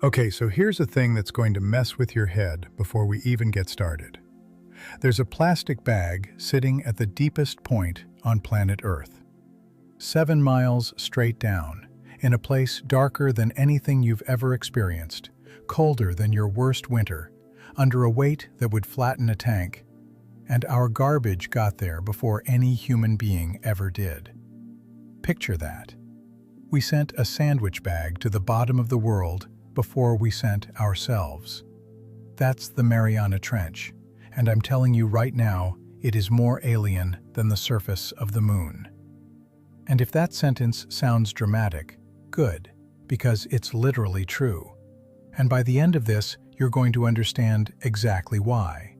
Okay, so here's a thing that's going to mess with your head before we even get started. There's a plastic bag sitting at the deepest point on planet Earth. 7 miles straight down, in a place darker than anything you've ever experienced, colder than your worst winter, under a weight that would flatten a tank. And our garbage got there before any human being ever did. Picture that. We sent a sandwich bag to the bottom of the world before we sent ourselves. That's the Mariana Trench, and I'm telling you right now, it is more alien than the surface of the moon. And if that sentence sounds dramatic, good, because it's literally true. And by the end of this, you're going to understand exactly why.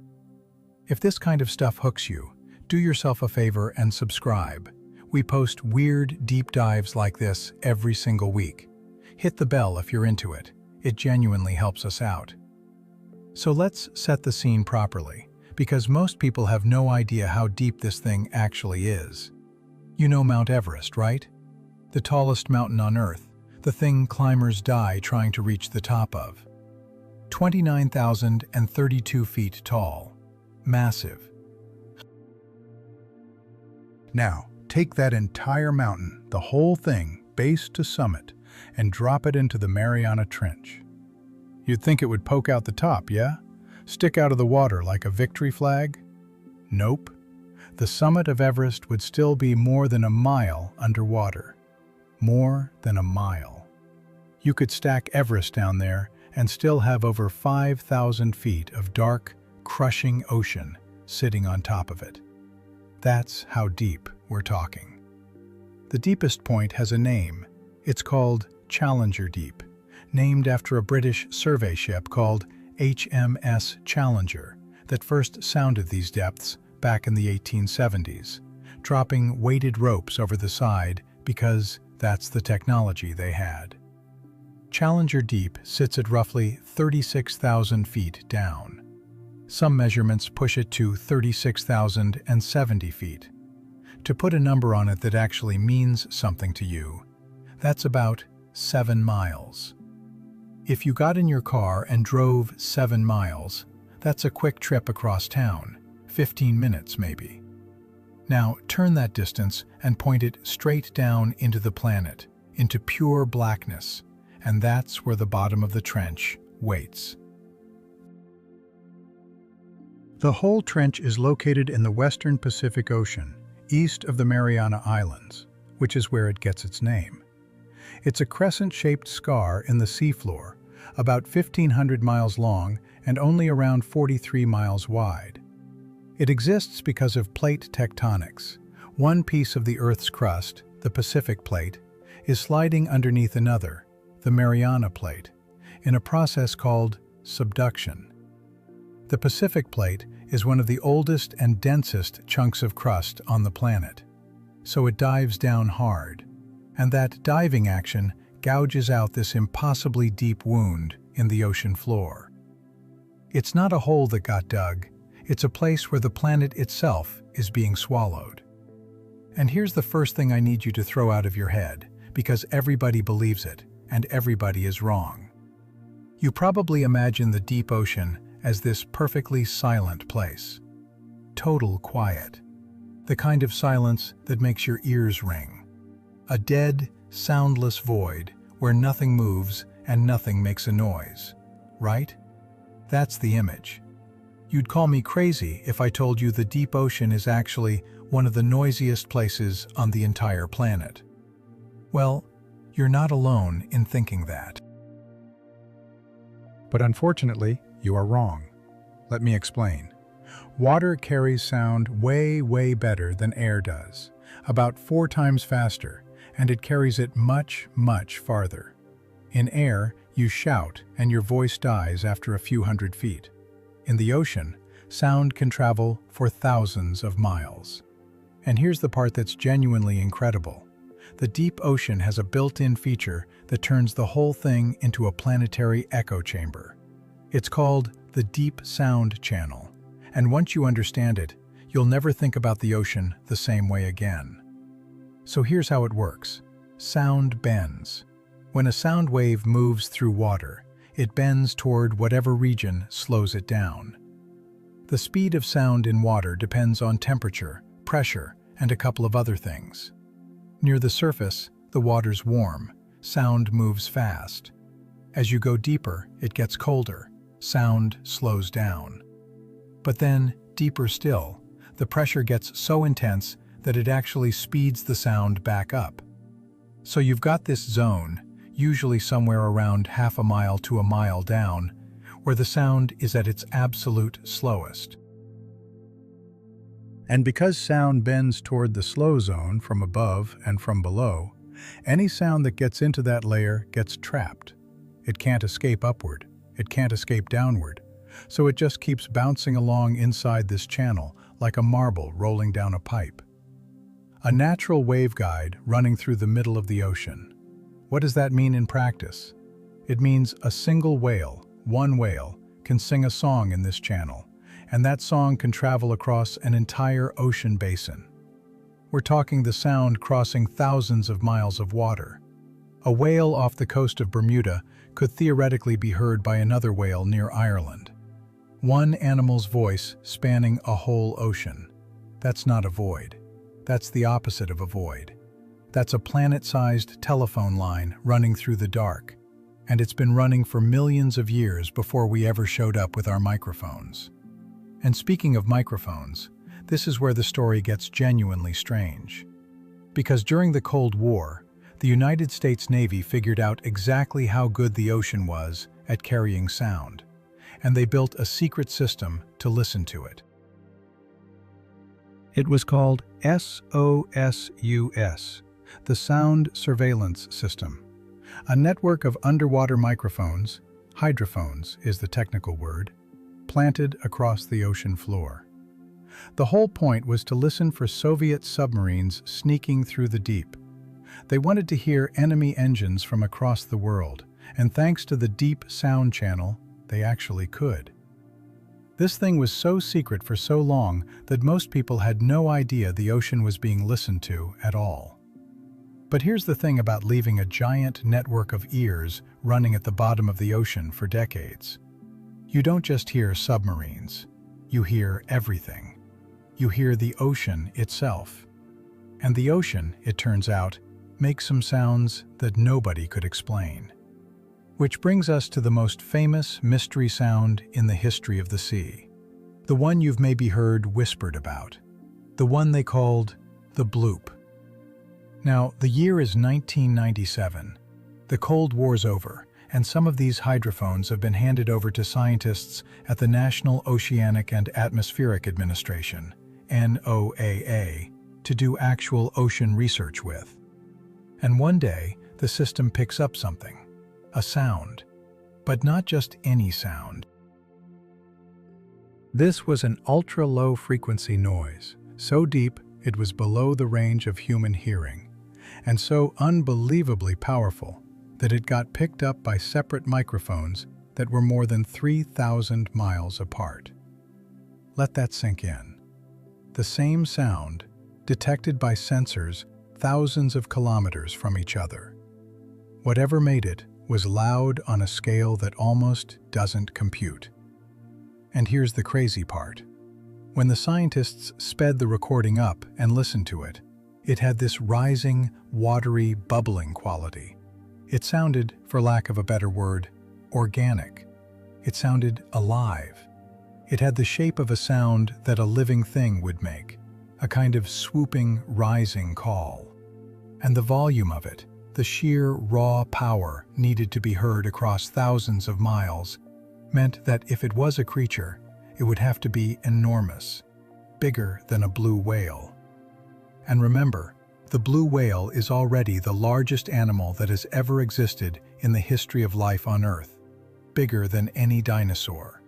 If this kind of stuff hooks you, do yourself a favor and subscribe. We post weird deep dives like this every single week. Hit the bell if you're into it. It genuinely helps us out. So let's set the scene properly, because most people have no idea how deep this thing actually is. You know Mount Everest, right? The tallest mountain on Earth, the thing climbers die trying to reach the top of. 29,032 feet tall. Massive. Now, take that entire mountain, the whole thing, base to summit, and drop it into the Mariana Trench. You'd think it would poke out the top, yeah? Stick out of the water like a victory flag? Nope. The summit of Everest would still be more than a mile underwater. More than a mile. You could stack Everest down there and still have over 5,000 feet of dark, crushing ocean sitting on top of it. That's how deep we're talking. The deepest point has a name. It's called Challenger Deep, named after a British survey ship called HMS Challenger that first sounded these depths back in the 1870s, dropping weighted ropes over the side because that's the technology they had. Challenger Deep sits at roughly 36,000 feet down. Some measurements push it to 36,070 feet. To put a number on it that actually means something to you, that's about 7 miles. If you got in your car and drove 7 miles, that's a quick trip across town, 15 minutes maybe. Now turn that distance and point it straight down into the planet, into pure blackness, and that's where the bottom of the trench waits. The whole trench is located in the western Pacific Ocean, east of the Mariana Islands, which is where it gets its name. It's a crescent-shaped scar in the seafloor, about 1,500 miles long and only around 43 miles wide. It exists because of plate tectonics. One piece of the Earth's crust, the Pacific Plate, is sliding underneath another, the Mariana Plate, in a process called subduction. The Pacific Plate is one of the oldest and densest chunks of crust on the planet, so it dives down hard, and that diving action gouges out this impossibly deep wound in the ocean floor. It's not a hole that got dug, it's a place where the planet itself is being swallowed. And here's the first thing I need you to throw out of your head, because everybody believes it, and everybody is wrong. You probably imagine the deep ocean as this perfectly silent place. Total quiet. The kind of silence that makes your ears ring. A dead, soundless void where nothing moves and nothing makes a noise. Right? That's the image. You'd call me crazy if I told you the deep ocean is actually one of the noisiest places on the entire planet. Well, you're not alone in thinking that. But unfortunately, you are wrong. Let me explain. Water carries sound way, way better than air does, about 4 times faster, and it carries it much, much farther. In air, you shout and your voice dies after a few hundred feet. In the ocean, sound can travel for thousands of miles. And here's the part that's genuinely incredible. The deep ocean has a built-in feature that turns the whole thing into a planetary echo chamber. It's called the Deep Sound Channel, and once you understand it, you'll never think about the ocean the same way again. So here's how it works. Sound bends. When a sound wave moves through water, It bends toward whatever region slows it down. The speed of sound in water depends on temperature, pressure, and a couple of other things. Near the surface, the water's warm. Sound moves fast. As you go deeper, it gets colder. Sound slows down. But then, deeper still, the pressure gets so intense that it actually speeds the sound back up. So you've got this zone, usually somewhere around half a mile to a mile down, where the sound is at its absolute slowest. And because sound bends toward the slow zone from above and from below, any sound that gets into that layer gets trapped. It can't escape upward. It can't escape downward. So it just keeps bouncing along inside this channel like a marble rolling down a pipe. A natural waveguide running through the middle of the ocean. What does that mean in practice? It means a single whale, one whale, can sing a song in this channel, and that song can travel across an entire ocean basin. We're talking the sound crossing thousands of miles of water. A whale off the coast of Bermuda could theoretically be heard by another whale near Ireland. One animal's voice spanning a whole ocean. That's not a void. That's the opposite of a void. That's a planet-sized telephone line running through the dark, and it's been running for millions of years before we ever showed up with our microphones. And speaking of microphones, this is where the story gets genuinely strange. Because during the Cold War, the United States Navy figured out exactly how good the ocean was at carrying sound, and they built a secret system to listen to it. It was called SOSUS, the Sound Surveillance System, a network of underwater microphones, hydrophones is the technical word, planted across the ocean floor. The whole point was to listen for Soviet submarines sneaking through the deep. They wanted to hear enemy engines from across the world, and thanks to the deep sound channel, they actually could. This thing was so secret for so long that most people had no idea the ocean was being listened to at all. But here's the thing about leaving a giant network of ears running at the bottom of the ocean for decades. You don't just hear submarines. You hear everything. You hear the ocean itself. And the ocean, it turns out, makes some sounds that nobody could explain. Which brings us to the most famous mystery sound in the history of the sea. The one you've maybe heard whispered about. The one they called the bloop. Now, the year is 1997. The Cold War's over, and some of these hydrophones have been handed over to scientists at the National Oceanic and Atmospheric Administration, NOAA, to do actual ocean research with. And one day, the system picks up something. A sound. But not just any sound. This was an ultra-low frequency noise, so deep it was below the range of human hearing, and so unbelievably powerful that it got picked up by separate microphones that were more than 3,000 miles apart. Let that sink in. The same sound, detected by sensors thousands of kilometers from each other. Whatever made it was loud on a scale that almost doesn't compute. And here's the crazy part. When the scientists sped the recording up and listened to it, it had this rising, watery, bubbling quality. It sounded, for lack of a better word, organic. It sounded alive. It had the shape of a sound that a living thing would make, a kind of swooping, rising call. And the volume of it, the sheer raw power needed to be heard across thousands of miles, meant that if it was a creature, it would have to be enormous, bigger than a blue whale. And remember, the blue whale is already the largest animal that has ever existed in the history of life on Earth, bigger than any dinosaur.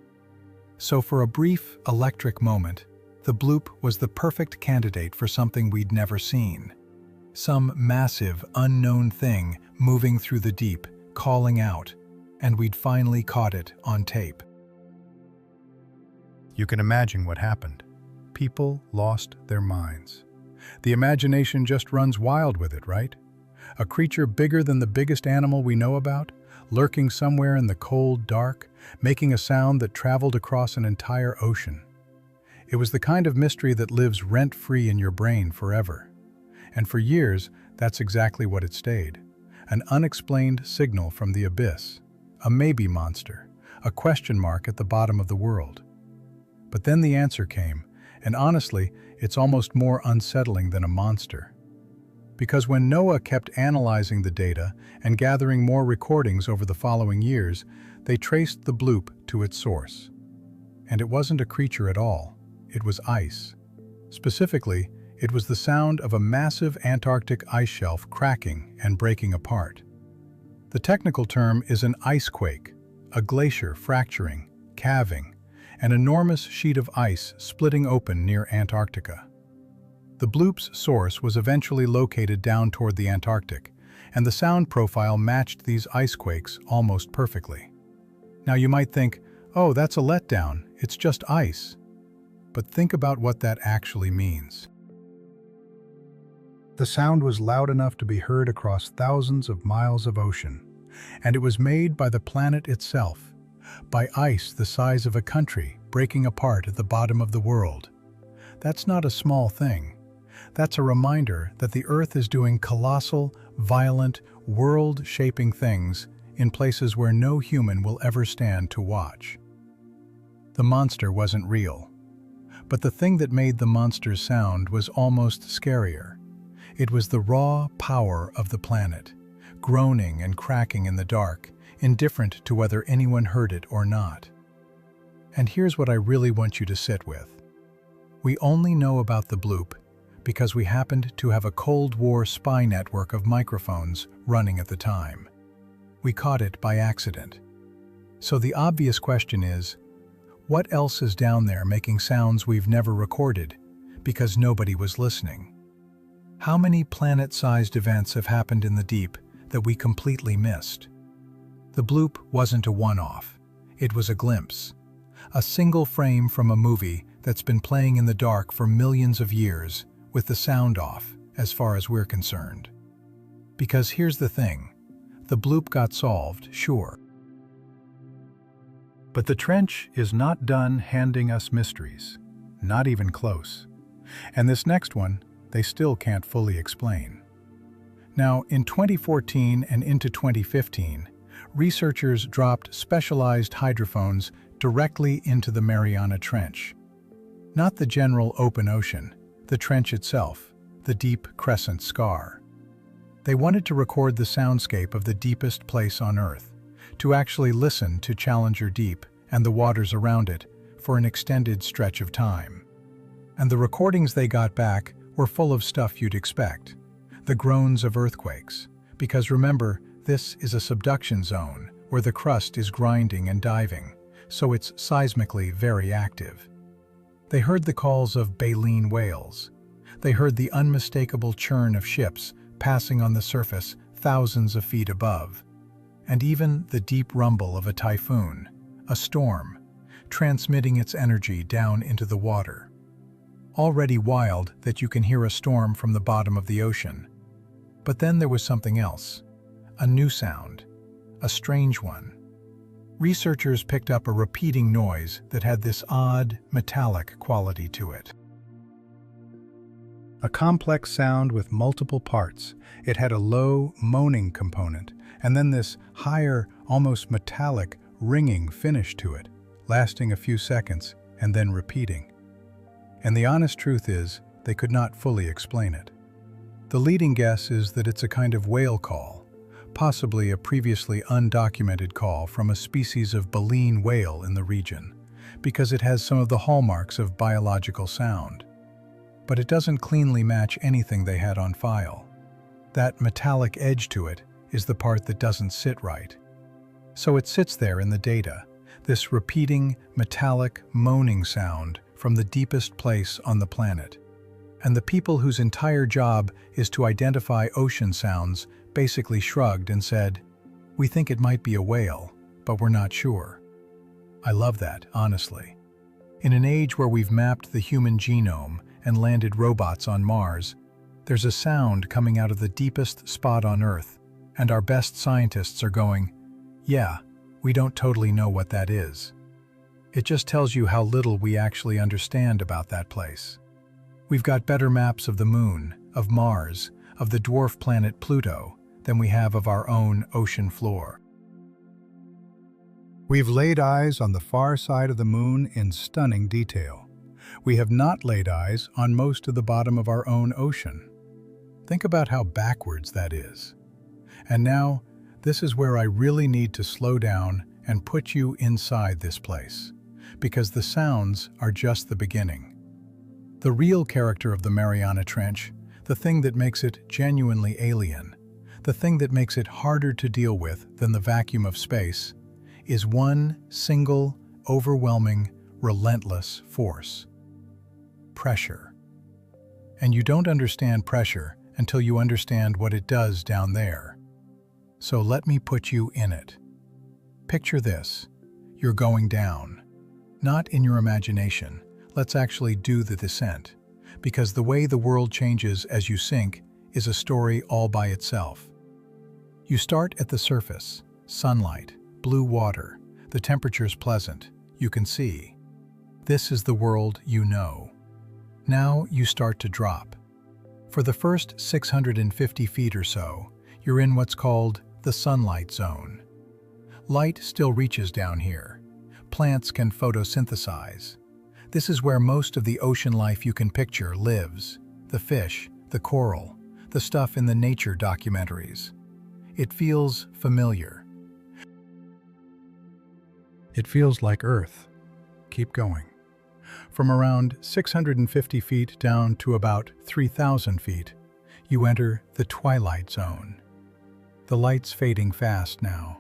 So for a brief, electric moment, the bloop was the perfect candidate for something we'd never seen. Some massive, unknown thing moving through the deep, calling out, and we'd finally caught it on tape. You can imagine what happened. People lost their minds. The imagination just runs wild with it, right? A creature bigger than the biggest animal we know about, lurking somewhere in the cold dark, making a sound that traveled across an entire ocean. It was the kind of mystery that lives rent-free in your brain forever. And for years, that's exactly what it stayed. An unexplained signal from the abyss. A maybe monster. A question mark at the bottom of the world. But then the answer came, and honestly, it's almost more unsettling than a monster. Because when NOAA kept analyzing the data and gathering more recordings over the following years, they traced the bloop to its source. And it wasn't a creature at all. It was ice. Specifically, it was the sound of a massive Antarctic ice shelf cracking and breaking apart. The technical term is an icequake, a glacier fracturing, calving, an enormous sheet of ice splitting open near Antarctica. The bloop's source was eventually located down toward the Antarctic, and the sound profile matched these icequakes almost perfectly. Now you might think, oh, that's a letdown, it's just ice. But think about what that actually means. The sound was loud enough to be heard across thousands of miles of ocean, and it was made by the planet itself, by ice the size of a country breaking apart at the bottom of the world. That's not a small thing. That's a reminder that the Earth is doing colossal, violent, world-shaping things in places where no human will ever stand to watch. The monster wasn't real, but the thing that made the monster's sound was almost scarier. It was the raw power of the planet, groaning and cracking in the dark, indifferent to whether anyone heard it or not. And here's what I really want you to sit with. We only know about the bloop because we happened to have a Cold War spy network of microphones running at the time. We caught it by accident. So the obvious question is, what else is down there making sounds we've never recorded because nobody was listening? How many planet-sized events have happened in the deep that we completely missed? The bloop wasn't a one-off. It was a glimpse. A single frame from a movie that's been playing in the dark for millions of years with the sound off, as far as we're concerned. Because here's the thing, the bloop got solved, sure. But the trench is not done handing us mysteries, not even close. And this next one, they still can't fully explain. Now, in 2014 and into 2015, researchers dropped specialized hydrophones directly into the Mariana Trench. Not the general open ocean, the trench itself, the deep crescent scar. They wanted to record the soundscape of the deepest place on Earth, to actually listen to Challenger Deep and the waters around it for an extended stretch of time. And the recordings they got back were full of stuff you'd expect. The groans of earthquakes, because remember, this is a subduction zone where the crust is grinding and diving, so it's seismically very active. They heard the calls of baleen whales. They heard the unmistakable churn of ships passing on the surface thousands of feet above. And even the deep rumble of a typhoon, a storm, transmitting its energy down into the water. Already wild that you can hear a storm from the bottom of the ocean. But then there was something else, a new sound, a strange one. Researchers picked up a repeating noise that had this odd, metallic quality to it. A complex sound with multiple parts. It had a low, moaning component, and then this higher, almost metallic, ringing finish to it, lasting a few seconds and then repeating. And the honest truth is, they could not fully explain it. The leading guess is that it's a kind of whale call, possibly a previously undocumented call from a species of baleen whale in the region, because it has some of the hallmarks of biological sound. But it doesn't cleanly match anything they had on file. That metallic edge to it is the part that doesn't sit right. So it sits there in the data, this repeating, metallic, moaning sound from the deepest place on the planet. And the people whose entire job is to identify ocean sounds basically shrugged and said, "We think it might be a whale, but we're not sure." I love that, honestly. In an age where we've mapped the human genome and landed robots on Mars, there's a sound coming out of the deepest spot on Earth, and our best scientists are going, Yeah, we don't totally know what that is. It just tells you how little we actually understand about that place. We've got better maps of the Moon, of Mars, of the dwarf planet Pluto than we have of our own ocean floor. We've laid eyes on the far side of the Moon in stunning detail. We have not laid eyes on most of the bottom of our own ocean. Think about how backwards that is. And now, this is where I really need to slow down and put you inside this place, because the sounds are just the beginning. The real character of the Mariana Trench, the thing that makes it genuinely alien, the thing that makes it harder to deal with than the vacuum of space, is one single, overwhelming, relentless force: pressure. And you don't understand pressure until you understand what it does down there. So let me put you in it. Picture this. You're going down. Not in your imagination. Let's actually do the descent. Because the way the world changes as you sink is a story all by itself. You start at the surface. Sunlight, blue water, the temperature's pleasant. You can see. This is the world you know. Now you start to drop. For the first 650 feet or so, you're in what's called the sunlight zone. Light still reaches down here. Plants can photosynthesize. This is where most of the ocean life you can picture lives. The fish, the coral, the stuff in the nature documentaries. It feels familiar. It feels like Earth. Keep going. From around 650 feet down to about 3,000 feet, you enter the twilight zone. The light's fading fast now.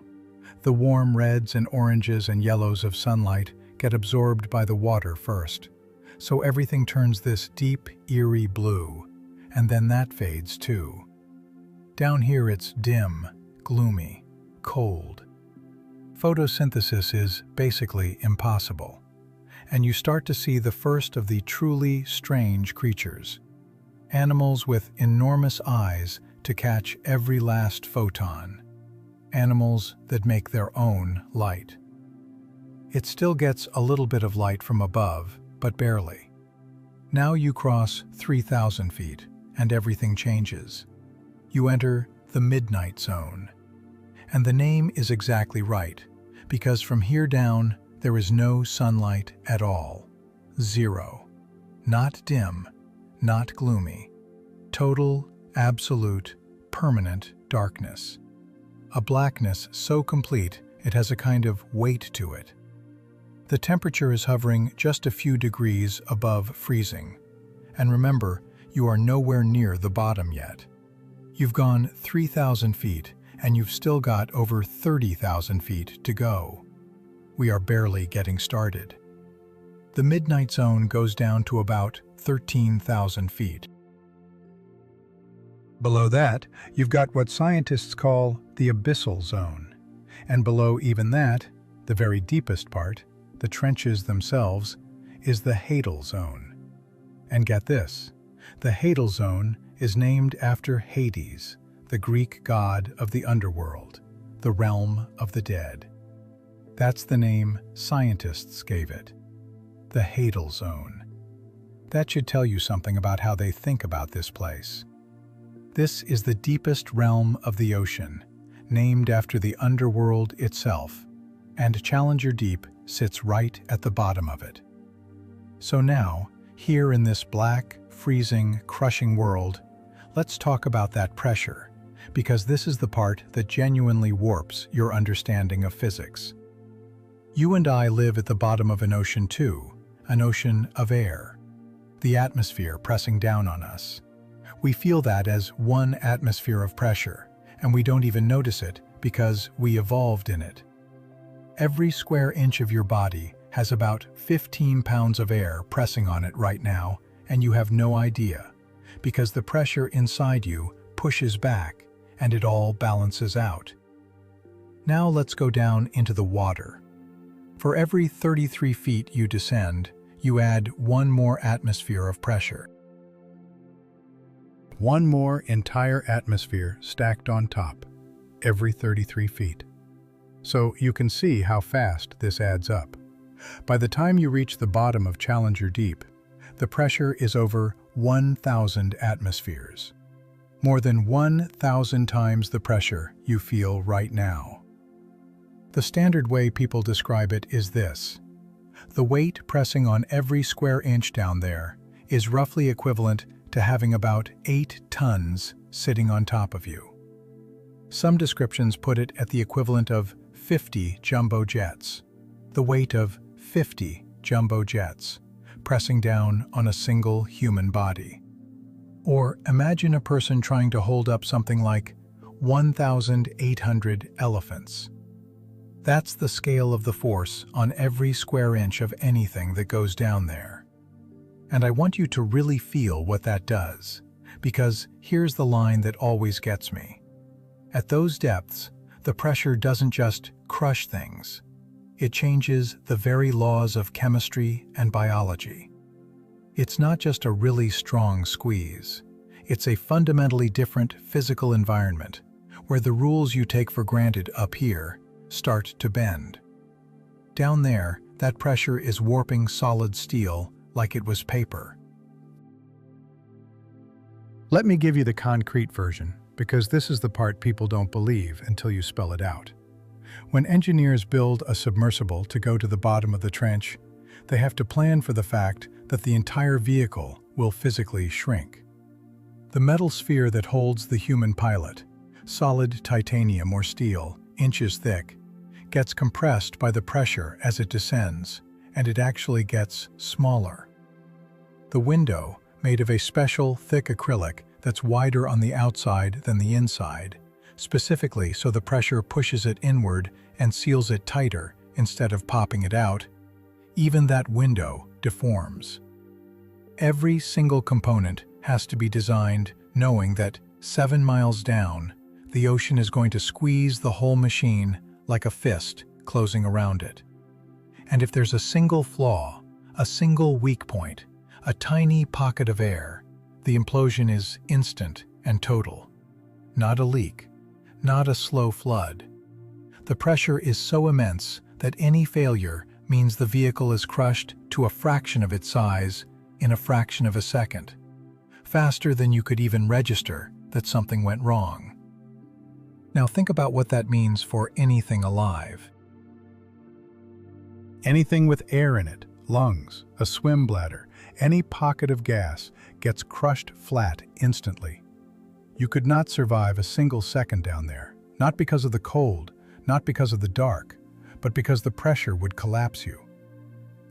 The warm reds and oranges and yellows of sunlight get absorbed by the water first, so everything turns this deep, eerie blue, and then that fades too. Down here it's dim, gloomy, cold. Photosynthesis is basically impossible, and you start to see the first of the truly strange creatures. Animals with enormous eyes to catch every last photon. Animals that make their own light. It still gets a little bit of light from above, but barely. Now you cross 3,000 feet, and everything changes. You enter the midnight zone. And the name is exactly right, because from here down, there is no sunlight at all. Zero. Not dim, not gloomy. Total, absolute, permanent darkness. A blackness so complete it has a kind of weight to it. The temperature is hovering just a few degrees above freezing. And remember, you are nowhere near the bottom yet. You've gone 3,000 feet, and you've still got over 30,000 feet to go. We are barely getting started. The midnight zone goes down to about 13,000 feet. Below that, you've got what scientists call the abyssal zone. And below even that, the very deepest part, the trenches themselves, is the hadal zone. And get this, the hadal zone is named after Hades, the Greek god of the underworld, the realm of the dead. That's the name scientists gave it, the hadal zone. That should tell you something about how they think about this place. This is the deepest realm of the ocean, named after the underworld itself, and Challenger Deep sits right at the bottom of it. So now, here in this black, freezing, crushing world, let's talk about that pressure, because this is the part that genuinely warps your understanding of physics. You and I live at the bottom of an ocean too, an ocean of air. The atmosphere pressing down on us. We feel that as one atmosphere of pressure, and we don't even notice it because we evolved in it. Every square inch of your body has about 15 pounds of air pressing on it right now, and you have no idea, because the pressure inside you pushes back, and it all balances out. Now let's go down into the water. For every 33 feet you descend, you add one more atmosphere of pressure. One more entire atmosphere stacked on top, every 33 feet. So you can see how fast this adds up. By the time you reach the bottom of Challenger Deep, the pressure is over 1,000 atmospheres. More than 1,000 times the pressure you feel right now. The standard way people describe it is this. The weight pressing on every square inch down there is roughly equivalent to having about 8 tons sitting on top of you. Some descriptions put it at the equivalent of 50 jumbo jets, the weight of 50 jumbo jets, pressing down on a single human body. Or imagine a person trying to hold up something like 1,800 elephants. That's the scale of the force on every square inch of anything that goes down there. And I want you to really feel what that does, because here's the line that always gets me. At those depths, the pressure doesn't just crush things. It changes the very laws of chemistry and biology. It's not just a really strong squeeze. It's a fundamentally different physical environment, where the rules you take for granted up here start to bend. Down there, that pressure is warping solid steel like it was paper. Let me give you the concrete version, because this is the part people don't believe until you spell it out. When engineers build a submersible to go to the bottom of the trench, they have to plan for the fact that the entire vehicle will physically shrink. The metal sphere that holds the human pilot, solid titanium or steel, inches thick, gets compressed by the pressure as it descends, and it actually gets smaller. The window, made of a special thick acrylic that's wider on the outside than the inside, specifically so the pressure pushes it inward and seals it tighter instead of popping it out, even that window deforms. Every single component has to be designed knowing that 7 miles down, the ocean is going to squeeze the whole machine like a fist closing around it. And if there's a single flaw, a single weak point, a tiny pocket of air, the implosion is instant and total. Not a leak, not a slow flood. The pressure is so immense that any failure means the vehicle is crushed to a fraction of its size in a fraction of a second, faster than you could even register that something went wrong. Now think about what that means for anything alive. Anything with air in it, lungs, a swim bladder, any pocket of gas gets crushed flat instantly. You could not survive a single second down there, not because of the cold, not because of the dark, but because the pressure would collapse you.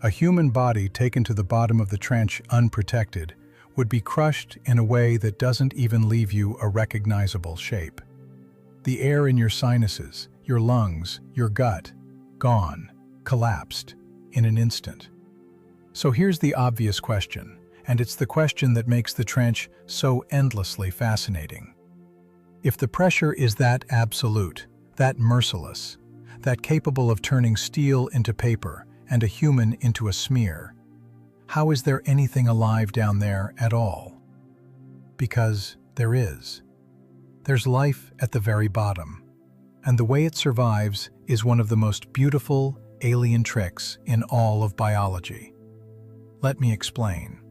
A human body taken to the bottom of the trench unprotected would be crushed in a way that doesn't even leave you a recognizable shape. The air in your sinuses, your lungs, your gut, gone, collapsed in an instant. So here's the obvious question, and it's the question that makes the trench so endlessly fascinating. If the pressure is that absolute, that merciless, that capable of turning steel into paper and a human into a smear, how is there anything alive down there at all? Because there is. There's life at the very bottom, and the way it survives is one of the most beautiful alien tricks in all of biology. Let me explain.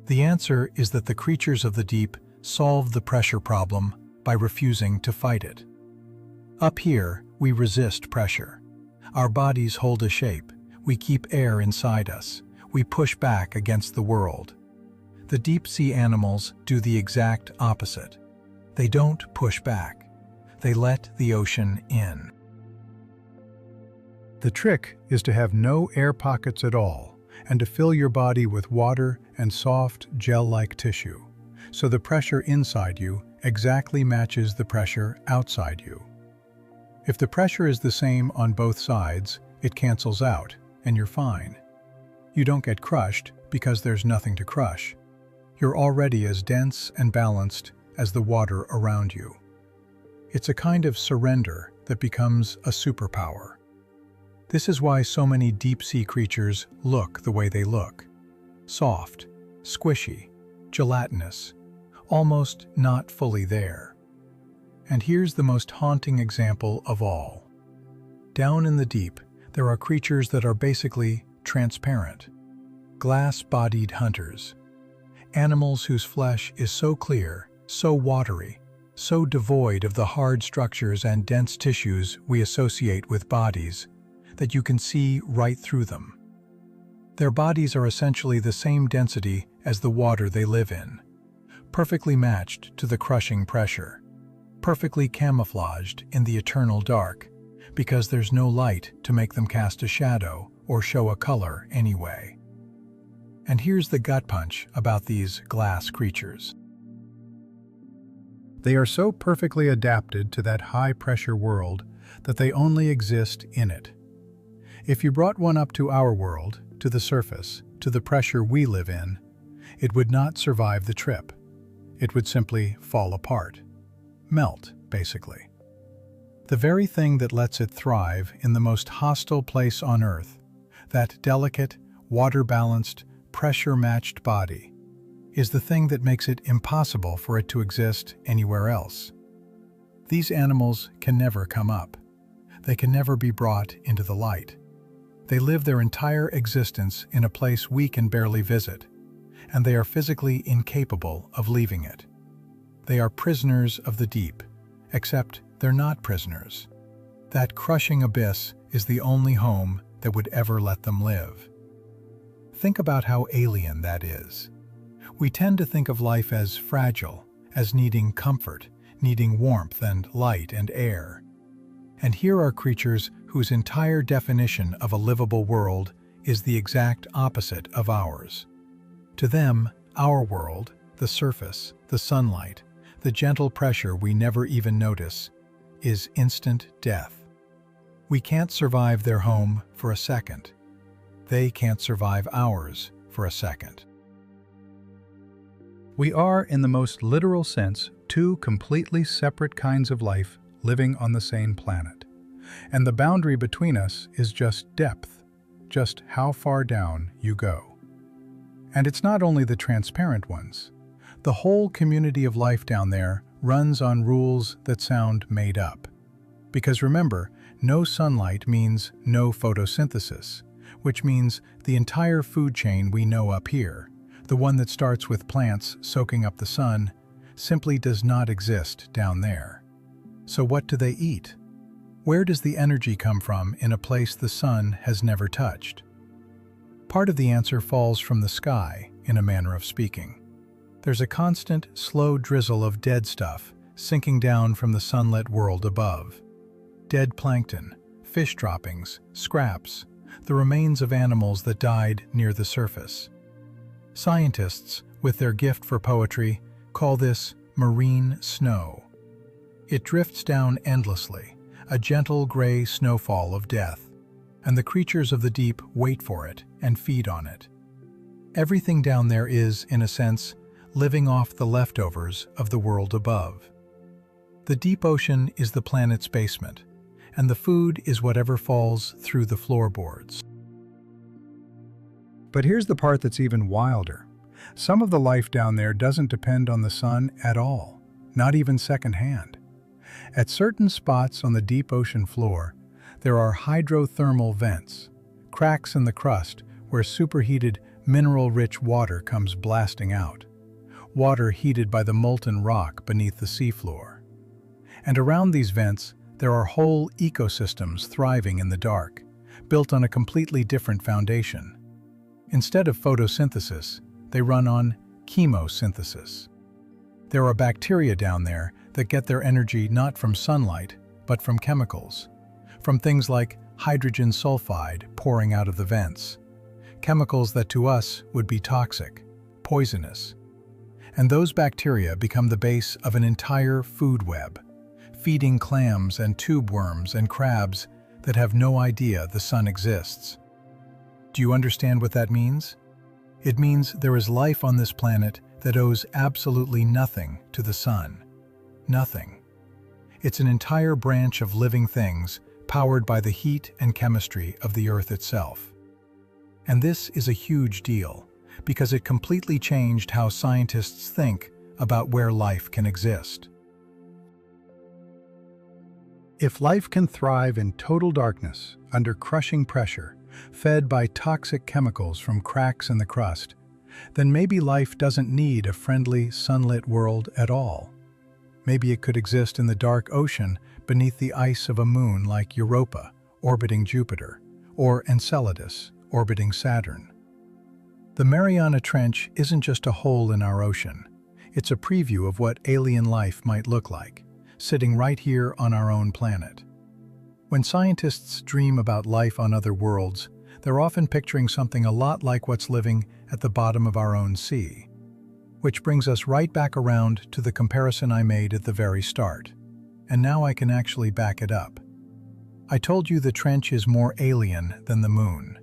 The answer is that the creatures of the deep solve the pressure problem by refusing to fight it. Up here, we resist pressure. Our bodies hold a shape. We keep air inside us. We push back against the world. The deep-sea animals do the exact opposite. They don't push back. They let the ocean in. The trick is to have no air pockets at all, and to fill your body with water and soft, gel-like tissue, so the pressure inside you exactly matches the pressure outside you. If the pressure is the same on both sides, it cancels out, and you're fine. You don't get crushed because there's nothing to crush. You're already as dense and balanced as the water around you. It's a kind of surrender that becomes a superpower. This is why so many deep-sea creatures look the way they look. Soft, squishy, gelatinous, almost not fully there. And here's the most haunting example of all. Down in the deep, there are creatures that are basically transparent. Glass-bodied hunters. Animals whose flesh is so clear, so watery, so devoid of the hard structures and dense tissues we associate with bodies, that you can see right through them. Their bodies are essentially the same density as the water they live in, perfectly matched to the crushing pressure, perfectly camouflaged in the eternal dark, because there's no light to make them cast a shadow or show a color anyway. And here's the gut punch about these glass creatures. They are so perfectly adapted to that high-pressure world that they only exist in it. If you brought one up to our world, to the surface, to the pressure we live in, it would not survive the trip. It would simply fall apart. Melt, basically. The very thing that lets it thrive in the most hostile place on Earth, that delicate, water-balanced, pressure-matched body, is the thing that makes it impossible for it to exist anywhere else. These animals can never come up. They can never be brought into the light. They live their entire existence in a place we can barely visit, and they are physically incapable of leaving it. They are prisoners of the deep, except they're not prisoners. That crushing abyss is the only home that would ever let them live. Think about how alien that is. We tend to think of life as fragile, as needing comfort, needing warmth and light and air. And here are creatures whose entire definition of a livable world is the exact opposite of ours. To them, our world, the surface, the sunlight, the gentle pressure we never even notice, is instant death. We can't survive their home for a second. They can't survive ours for a second. We are, in the most literal sense, two completely separate kinds of life living on the same planet. And the boundary between us is just depth, just how far down you go. And it's not only the transparent ones. The whole community of life down there runs on rules that sound made up. Because remember, no sunlight means no photosynthesis, which means the entire food chain we know up here, the one that starts with plants soaking up the sun, simply does not exist down there. So what do they eat? Where does the energy come from in a place the sun has never touched? Part of the answer falls from the sky, in a manner of speaking. There's a constant, slow drizzle of dead stuff sinking down from the sunlit world above. Dead plankton, fish droppings, scraps, the remains of animals that died near the surface. Scientists, with their gift for poetry, call this marine snow. It drifts down endlessly, a gentle gray snowfall of death, and the creatures of the deep wait for it and feed on it. Everything down there is, in a sense, living off the leftovers of the world above. The deep ocean is the planet's basement, and the food is whatever falls through the floorboards. But here's the part that's even wilder. Some of the life down there doesn't depend on the sun at all, not even secondhand. At certain spots on the deep ocean floor, there are hydrothermal vents, cracks in the crust where superheated, mineral-rich water comes blasting out, water heated by the molten rock beneath the seafloor. And around these vents, there are whole ecosystems thriving in the dark, built on a completely different foundation. Instead of photosynthesis, they run on chemosynthesis. There are bacteria down there that get their energy not from sunlight, but from chemicals, from things like hydrogen sulfide pouring out of the vents, chemicals that to us would be toxic, poisonous. And those bacteria become the base of an entire food web, feeding clams and tube worms and crabs that have no idea the sun exists. Do you understand what that means? It means there is life on this planet that owes absolutely nothing to the sun. Nothing. It's an entire branch of living things powered by the heat and chemistry of the Earth itself. And this is a huge deal, because it completely changed how scientists think about where life can exist. If life can thrive in total darkness, under crushing pressure, fed by toxic chemicals from cracks in the crust, then maybe life doesn't need a friendly, sunlit world at all. Maybe it could exist in the dark ocean beneath the ice of a moon like Europa, orbiting Jupiter, or Enceladus, orbiting Saturn. The Mariana Trench isn't just a hole in our ocean. It's a preview of what alien life might look like, sitting right here on our own planet. When scientists dream about life on other worlds, they're often picturing something a lot like what's living at the bottom of our own sea. Which brings us right back around to the comparison I made at the very start. And now I can actually back it up. I told you the trench is more alien than the moon.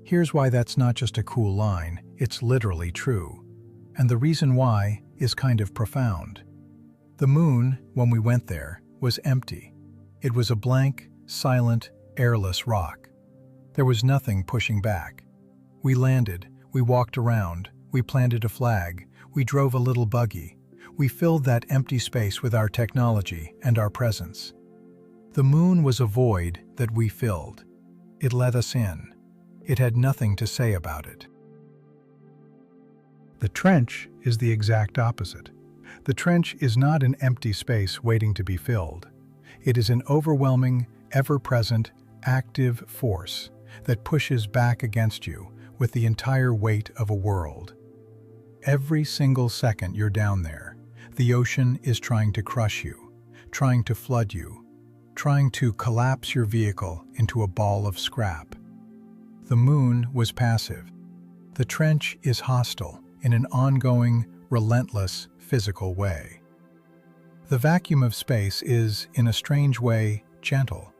Here's why that's not just a cool line, it's literally true. And the reason why is kind of profound. The moon, when we went there, was empty. It was a blank, silent, airless rock. There was nothing pushing back. We landed, we walked around, we planted a flag, we drove a little buggy. We filled that empty space with our technology and our presence. The moon was a void that we filled. It let us in. It had nothing to say about it. The trench is the exact opposite. The trench is not an empty space waiting to be filled. It is an overwhelming, ever-present, active force that pushes back against you with the entire weight of a world. Every single second you're down there, the ocean is trying to crush you, trying to flood you, trying to collapse your vehicle into a ball of scrap. The moon was passive. The trench is hostile in an ongoing, relentless, physical way. The vacuum of space is, in a strange way, gentle.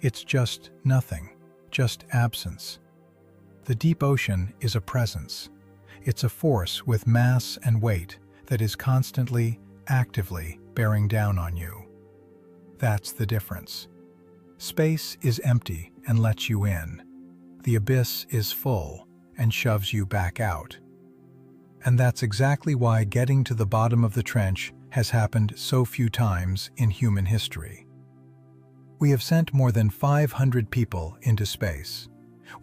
It's just nothing, just absence. The deep ocean is a presence. It's a force with mass and weight that is constantly, actively bearing down on you. That's the difference. Space is empty and lets you in. The abyss is full and shoves you back out. And that's exactly why getting to the bottom of the trench has happened so few times in human history. We have sent more than 500 people into space.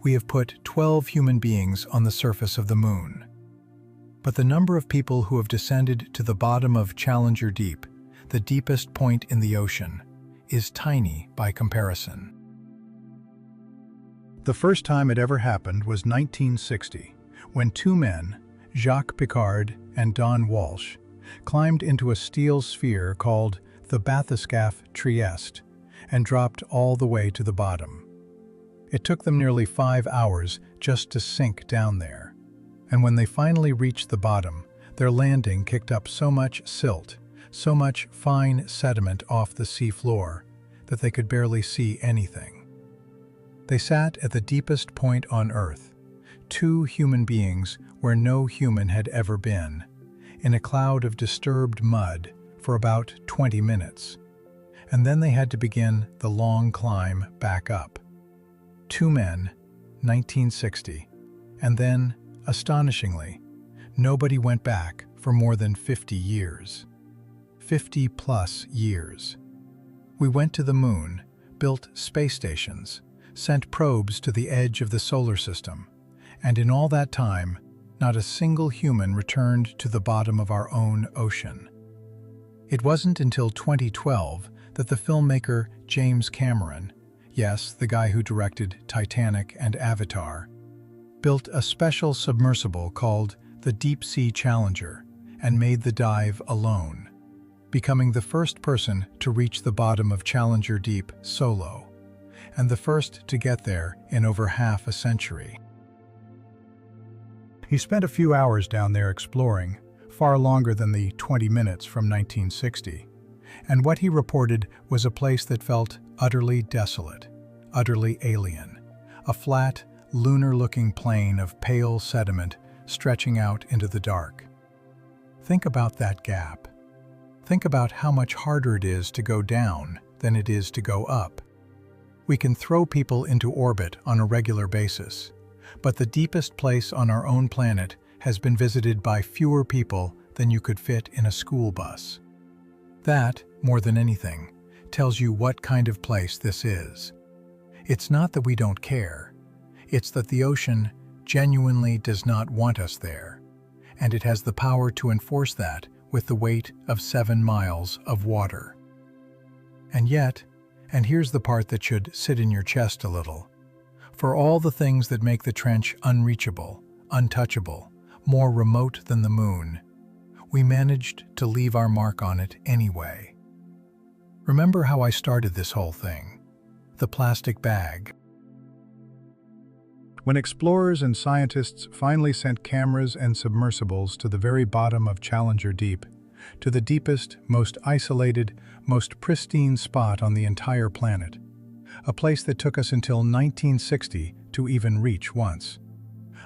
We have put 12 human beings on the surface of the moon. But the number of people who have descended to the bottom of Challenger Deep, the deepest point in the ocean, is tiny by comparison. The first time it ever happened was 1960, when two men, Jacques Piccard and Don Walsh, climbed into a steel sphere called the bathyscaphe Trieste and dropped all the way to the bottom. It took them nearly 5 hours just to sink down there. And when they finally reached the bottom, their landing kicked up so much silt, so much fine sediment off the sea floor, that they could barely see anything. They sat at the deepest point on Earth, two human beings where no human had ever been, in a cloud of disturbed mud for about 20 minutes. And then they had to begin the long climb back up. Two men, 1960, and then, astonishingly, nobody went back for more than 50 years. 50+ years. We went to the moon, built space stations, sent probes to the edge of the solar system, and in all that time, not a single human returned to the bottom of our own ocean. It wasn't until 2012 that the filmmaker James Cameron, yes, the guy who directed Titanic and Avatar, built a special submersible called the Deep Sea Challenger and made the dive alone, becoming the first person to reach the bottom of Challenger Deep solo, and the first to get there in over half a century. He spent a few hours down there exploring, far longer than the 20 minutes from 1960, and what he reported was a place that felt utterly desolate, utterly alien, a flat, lunar-looking plain of pale sediment stretching out into the dark. Think about that gap. Think about how much harder it is to go down than it is to go up. We can throw people into orbit on a regular basis, but the deepest place on our own planet has been visited by fewer people than you could fit in a school bus. That, more than anything, tells you what kind of place this is. It's not that we don't care. It's that the ocean genuinely does not want us there, and it has the power to enforce that with the weight of 7 miles of water. And yet, and here's the part that should sit in your chest a little, for all the things that make the trench unreachable, untouchable, more remote than the moon, we managed to leave our mark on it anyway. Remember how I started this whole thing? The plastic bag. When explorers and scientists finally sent cameras and submersibles to the very bottom of Challenger Deep, to the deepest, most isolated, most pristine spot on the entire planet, a place that took us until 1960 to even reach once,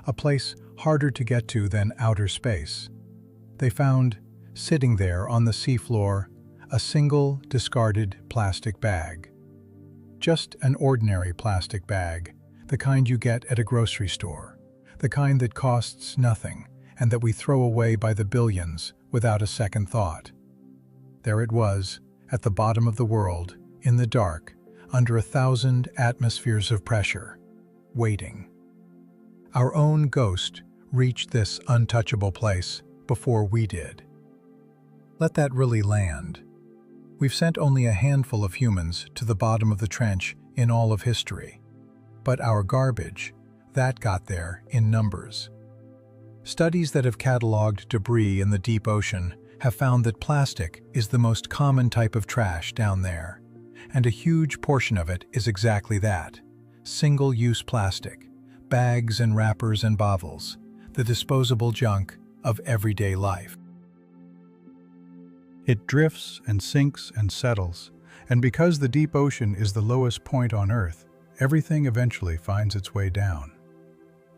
a place harder to get to than outer space, they found, sitting there on the seafloor, a single discarded plastic bag. Just an ordinary plastic bag, the kind you get at a grocery store, the kind that costs nothing and that we throw away by the billions without a second thought. There it was, at the bottom of the world, in the dark, under 1,000 atmospheres of pressure, waiting. Our own ghost reached this untouchable place before we did. Let that really land. We've sent only a handful of humans to the bottom of the trench in all of history. But our garbage, that got there in numbers. Studies that have cataloged debris in the deep ocean have found that plastic is the most common type of trash down there, and a huge portion of it is exactly that: single-use plastic, bags and wrappers and bottles, the disposable junk of everyday life. It drifts and sinks and settles, and because the deep ocean is the lowest point on Earth, everything eventually finds its way down.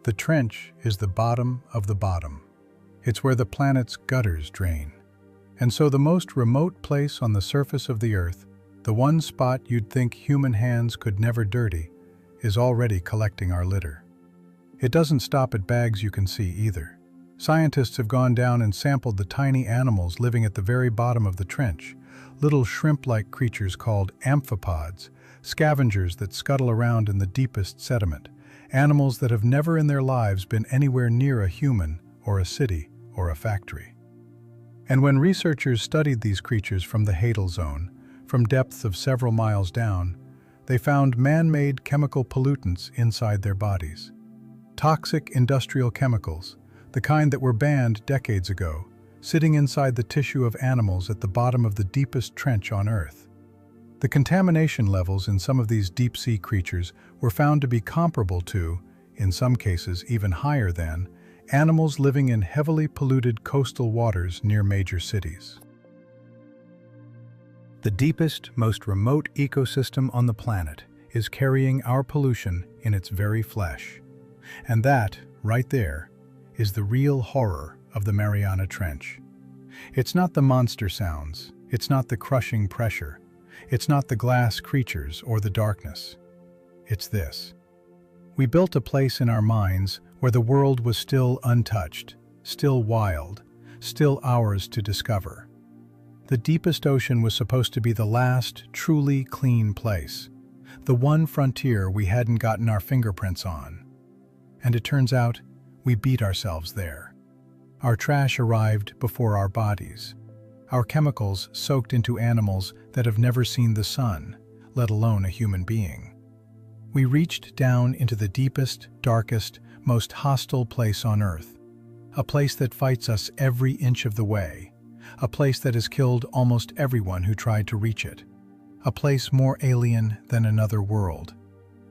The trench is the bottom of the bottom. It's where the planet's gutters drain. And so the most remote place on the surface of the Earth, the one spot you'd think human hands could never dirty, is already collecting our litter. It doesn't stop at bags you can see either. Scientists have gone down and sampled the tiny animals living at the very bottom of the trench, little shrimp-like creatures called amphipods, scavengers that scuttle around in the deepest sediment, animals that have never in their lives been anywhere near a human or a city or a factory. And when researchers studied these creatures from the Hadal Zone, from depths of several miles down, they found man-made chemical pollutants inside their bodies. Toxic industrial chemicals, the kind that were banned decades ago, sitting inside the tissue of animals at the bottom of the deepest trench on Earth. The contamination levels in some of these deep-sea creatures were found to be comparable to, in some cases even higher than, animals living in heavily polluted coastal waters near major cities. The deepest, most remote ecosystem on the planet is carrying our pollution in its very flesh. And that, right there, is the real horror of the Mariana Trench. It's not the monster sounds, it's not the crushing pressure, it's not the glass creatures or the darkness. It's this. We built a place in our minds where the world was still untouched, still wild, still ours to discover. The deepest ocean was supposed to be the last truly clean place, the one frontier we hadn't gotten our fingerprints on. And it turns out, we beat ourselves there. Our trash arrived before our bodies. Our chemicals soaked into animals that have never seen the sun, let alone a human being. We reached down into the deepest, darkest, most hostile place on Earth, a place that fights us every inch of the way, a place that has killed almost everyone who tried to reach it, a place more alien than another world.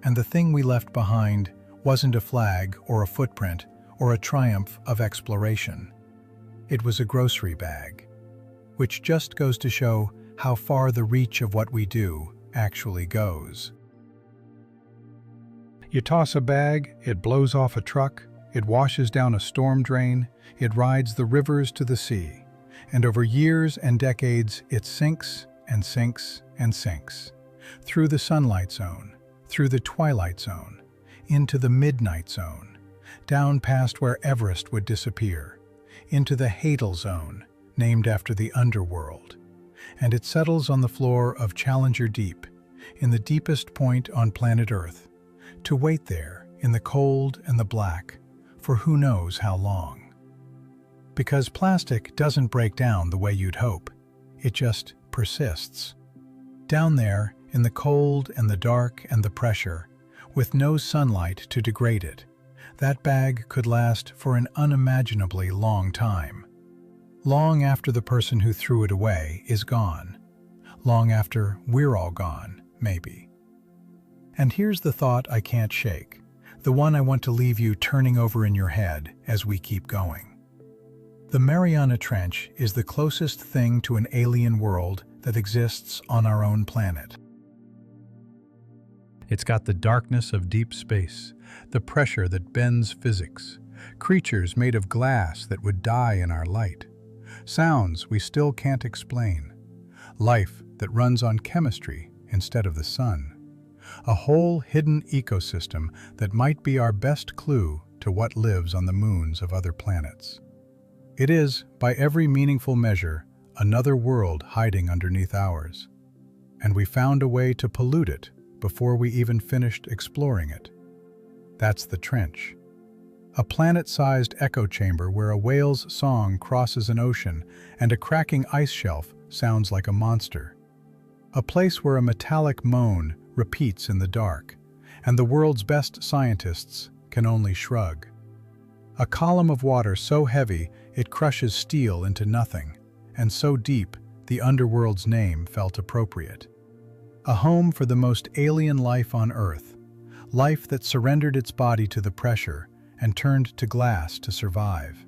And the thing we left behind wasn't a flag or a footprint or a triumph of exploration. It was a grocery bag, which just goes to show how far the reach of what we do actually goes. You toss a bag, it blows off a truck, it washes down a storm drain, it rides the rivers to the sea, and over years and decades it sinks and sinks and sinks, through the sunlight zone, through the twilight zone, into the midnight zone, down past where Everest would disappear, into the Hadal Zone, named after the underworld, and it settles on the floor of Challenger Deep, in the deepest point on planet Earth, to wait there in the cold and the black for who knows how long. Because plastic doesn't break down the way you'd hope, it just persists. Down there, in the cold and the dark and the pressure, with no sunlight to degrade it, that bag could last for an unimaginably long time. Long after the person who threw it away is gone. Long after we're all gone, maybe. And here's the thought I can't shake, the one I want to leave you turning over in your head as we keep going. The Mariana Trench is the closest thing to an alien world that exists on our own planet. It's got the darkness of deep space, the pressure that bends physics, creatures made of glass that would die in our light, sounds we still can't explain, life that runs on chemistry instead of the sun, a whole hidden ecosystem that might be our best clue to what lives on the moons of other planets. It is, by every meaningful measure, another world hiding underneath ours. And we found a way to pollute it before we even finished exploring it. That's the trench. A planet-sized echo chamber where a whale's song crosses an ocean and a cracking ice shelf sounds like a monster. A place where a metallic moan repeats in the dark, and the world's best scientists can only shrug. A column of water so heavy it crushes steel into nothing, and so deep the underworld's name felt appropriate. A home for the most alien life on Earth, life that surrendered its body to the pressure and turned to glass to survive.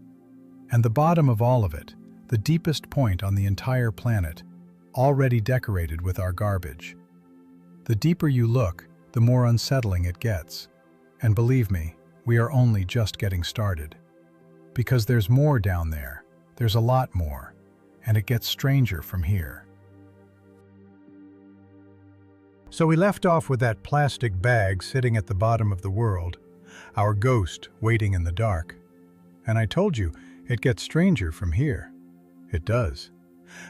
And the bottom of all of it, the deepest point on the entire planet, already decorated with our garbage. The deeper you look, the more unsettling it gets. And believe me, we are only just getting started. Because there's more down there, there's a lot more, and it gets stranger from here. So we left off with that plastic bag sitting at the bottom of the world, our ghost waiting in the dark. And I told you, it gets stranger from here. It does.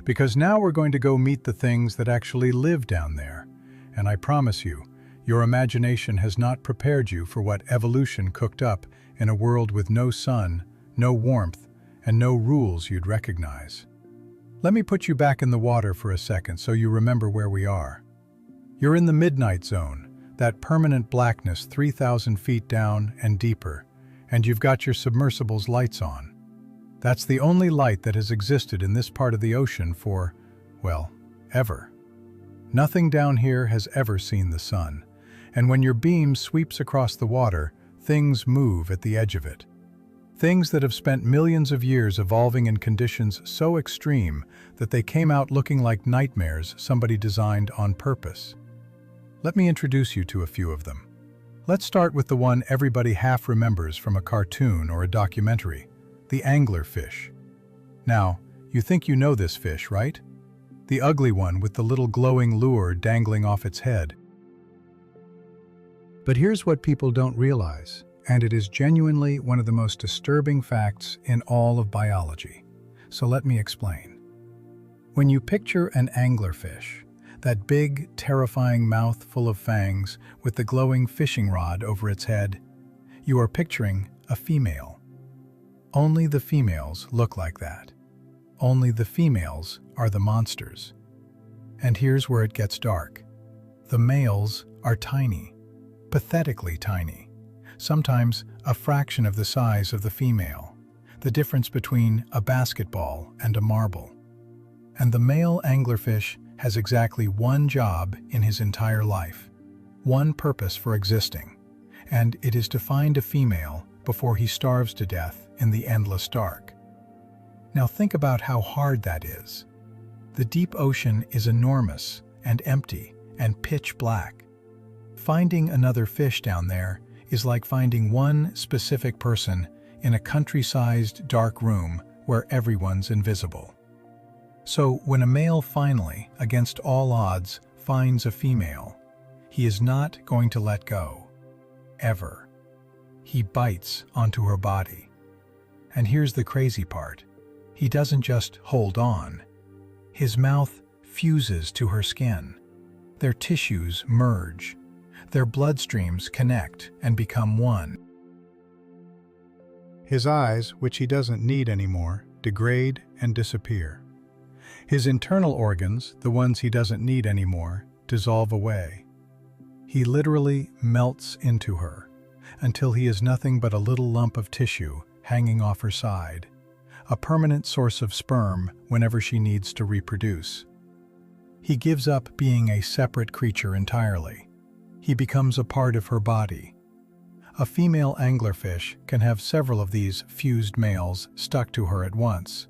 Because now we're going to go meet the things that actually live down there. And I promise you, your imagination has not prepared you for what evolution cooked up in a world with no sun, no warmth, and no rules you'd recognize. Let me put you back in the water for a second so you remember where we are. You're in the midnight zone, that permanent blackness 3,000 feet down and deeper, and you've got your submersible's lights on. That's the only light that has existed in this part of the ocean for, well, ever. Nothing down here has ever seen the sun, and when your beam sweeps across the water, things move at the edge of it. Things that have spent millions of years evolving in conditions so extreme that they came out looking like nightmares somebody designed on purpose. Let me introduce you to a few of them. Let's start with the one everybody half remembers from a cartoon or a documentary, the anglerfish. Now, you think you know this fish, right? The ugly one with the little glowing lure dangling off its head. But here's what people don't realize, and it is genuinely one of the most disturbing facts in all of biology. So let me explain. When you picture an anglerfish, that big, terrifying mouth full of fangs with the glowing fishing rod over its head, you are picturing a female. Only the females look like that. Only the females are the monsters. And here's where it gets dark. The males are tiny, pathetically tiny, sometimes a fraction of the size of the female, the difference between a basketball and a marble. And the male anglerfish has exactly one job in his entire life, one purpose for existing, and it is to find a female before he starves to death in the endless dark. Now think about how hard that is. The deep ocean is enormous and empty and pitch black. Finding another fish down there is like finding one specific person in a country-sized dark room where everyone's invisible. So when a male finally, against all odds, finds a female, he is not going to let go. Ever. He bites onto her body. And here's the crazy part. He doesn't just hold on. His mouth fuses to her skin. Their tissues merge. Their bloodstreams connect and become one. His eyes, which he doesn't need anymore, degrade and disappear. His internal organs, the ones he doesn't need anymore, dissolve away. He literally melts into her, until he is nothing but a little lump of tissue hanging off her side, a permanent source of sperm whenever she needs to reproduce. He gives up being a separate creature entirely. He becomes a part of her body. A female anglerfish can have several of these fused males stuck to her at once,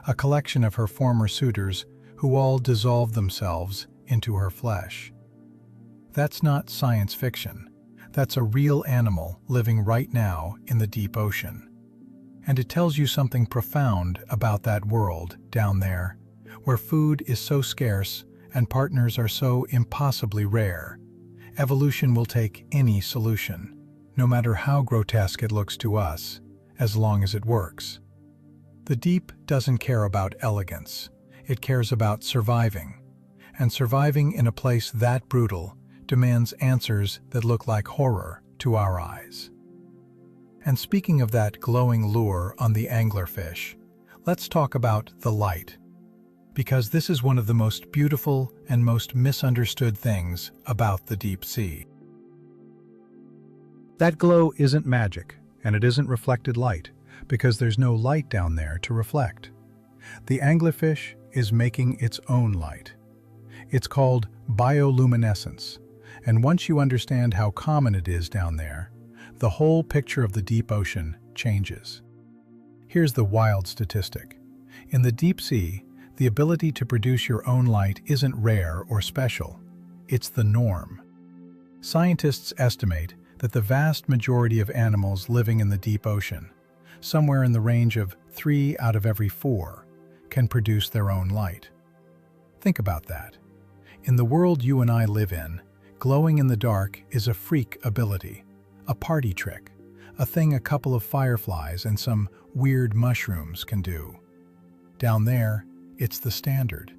a collection of her former suitors who all dissolve themselves into her flesh. That's not science fiction. That's a real animal living right now in the deep ocean. And it tells you something profound about that world down there, where food is so scarce and partners are so impossibly rare. Evolution will take any solution, no matter how grotesque it looks to us, as long as it works. The deep doesn't care about elegance. It cares about surviving. And surviving in a place that brutal demands answers that look like horror to our eyes. And speaking of that glowing lure on the anglerfish, let's talk about the light. Because this is one of the most beautiful and most misunderstood things about the deep sea. That glow isn't magic, and it isn't reflected light, because there's no light down there to reflect. The anglerfish is making its own light. It's called bioluminescence, and once you understand how common it is down there, the whole picture of the deep ocean changes. Here's the wild statistic. In the deep sea, the ability to produce your own light isn't rare or special. It's the norm. Scientists estimate that the vast majority of animals living in the deep ocean, somewhere in the range of 3 out of every 4, can produce their own light. Think about that. In the world you and I live in, glowing in the dark is a freak ability, a party trick, a thing a couple of fireflies and some weird mushrooms can do. Down there, it's the standard.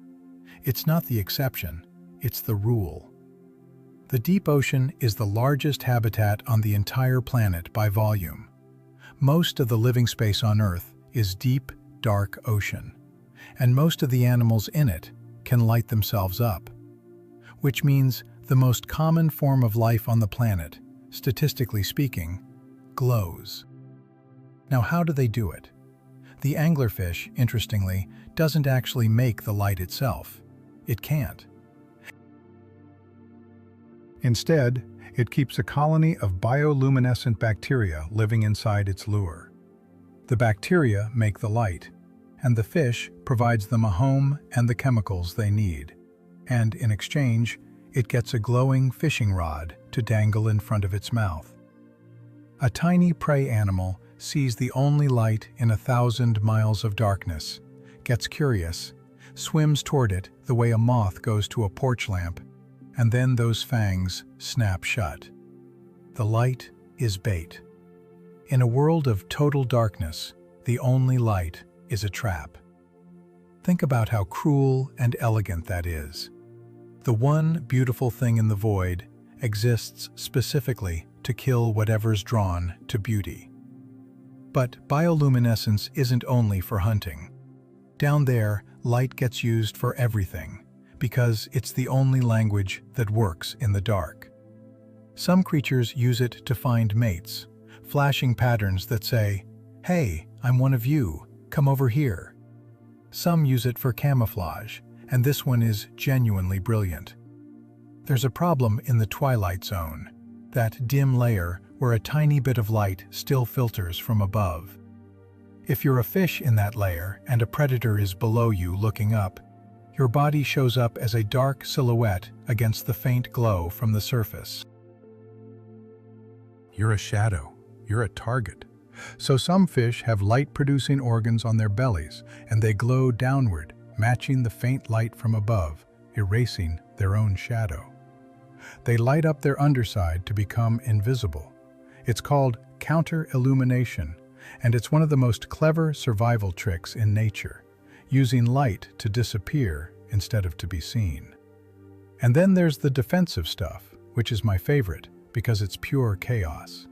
It's not the exception, it's the rule. The deep ocean is the largest habitat on the entire planet by volume. Most of the living space on Earth is deep, dark ocean, and most of the animals in it can light themselves up, which means the most common form of life on the planet, statistically speaking, glows. Now, how do they do it? The anglerfish, interestingly, doesn't actually make the light itself. It can't. Instead, it keeps a colony of bioluminescent bacteria living inside its lure. The bacteria make the light, and the fish provides them a home and the chemicals they need. And in exchange, it gets a glowing fishing rod to dangle in front of its mouth. A tiny prey animal sees the only light in 1,000 miles of darkness, gets curious, swims toward it the way a moth goes to a porch lamp, and then those fangs snap shut. The light is bait. In a world of total darkness, the only light is a trap. Think about how cruel and elegant that is. The one beautiful thing in the void exists specifically to kill whatever's drawn to beauty. But bioluminescence isn't only for hunting. Down there, light gets used for everything, because it's the only language that works in the dark. Some creatures use it to find mates, flashing patterns that say, "Hey, I'm one of you, come over here." Some use it for camouflage, and this one is genuinely brilliant. There's a problem in the twilight zone, that dim layer where a tiny bit of light still filters from above. If you're a fish in that layer and a predator is below you looking up, your body shows up as a dark silhouette against the faint glow from the surface. You're a shadow. You're a target. So some fish have light-producing organs on their bellies, and they glow downward, matching the faint light from above, erasing their own shadow. They light up their underside to become invisible. It's called counter-illumination, and it's one of the most clever survival tricks in nature, using light to disappear instead of to be seen. And then there's the defensive stuff, which is my favorite because it's pure chaos.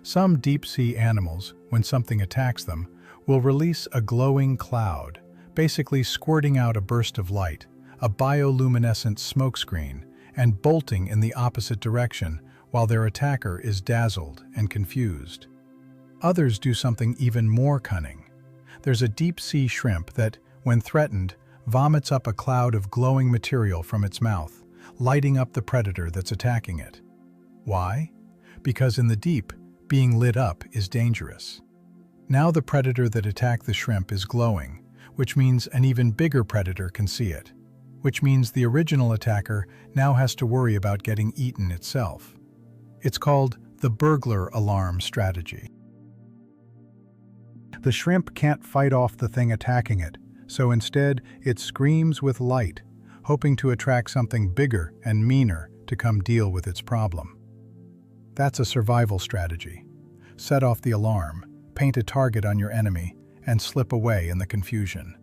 Some deep-sea animals, when something attacks them, will release a glowing cloud, basically squirting out a burst of light, a bioluminescent smokescreen, and bolting in the opposite direction while their attacker is dazzled and confused. Others do something even more cunning. There's a deep-sea shrimp that, when threatened, vomits up a cloud of glowing material from its mouth, lighting up the predator that's attacking it. Why? Because in the deep, being lit up is dangerous. Now the predator that attacked the shrimp is glowing, which means an even bigger predator can see it, which means the original attacker now has to worry about getting eaten itself. It's called the burglar alarm strategy. The shrimp can't fight off the thing attacking it, so instead it screams with light, hoping to attract something bigger and meaner to come deal with its problem. That's a survival strategy. Set off the alarm, paint a target on your enemy, and slip away in the confusion.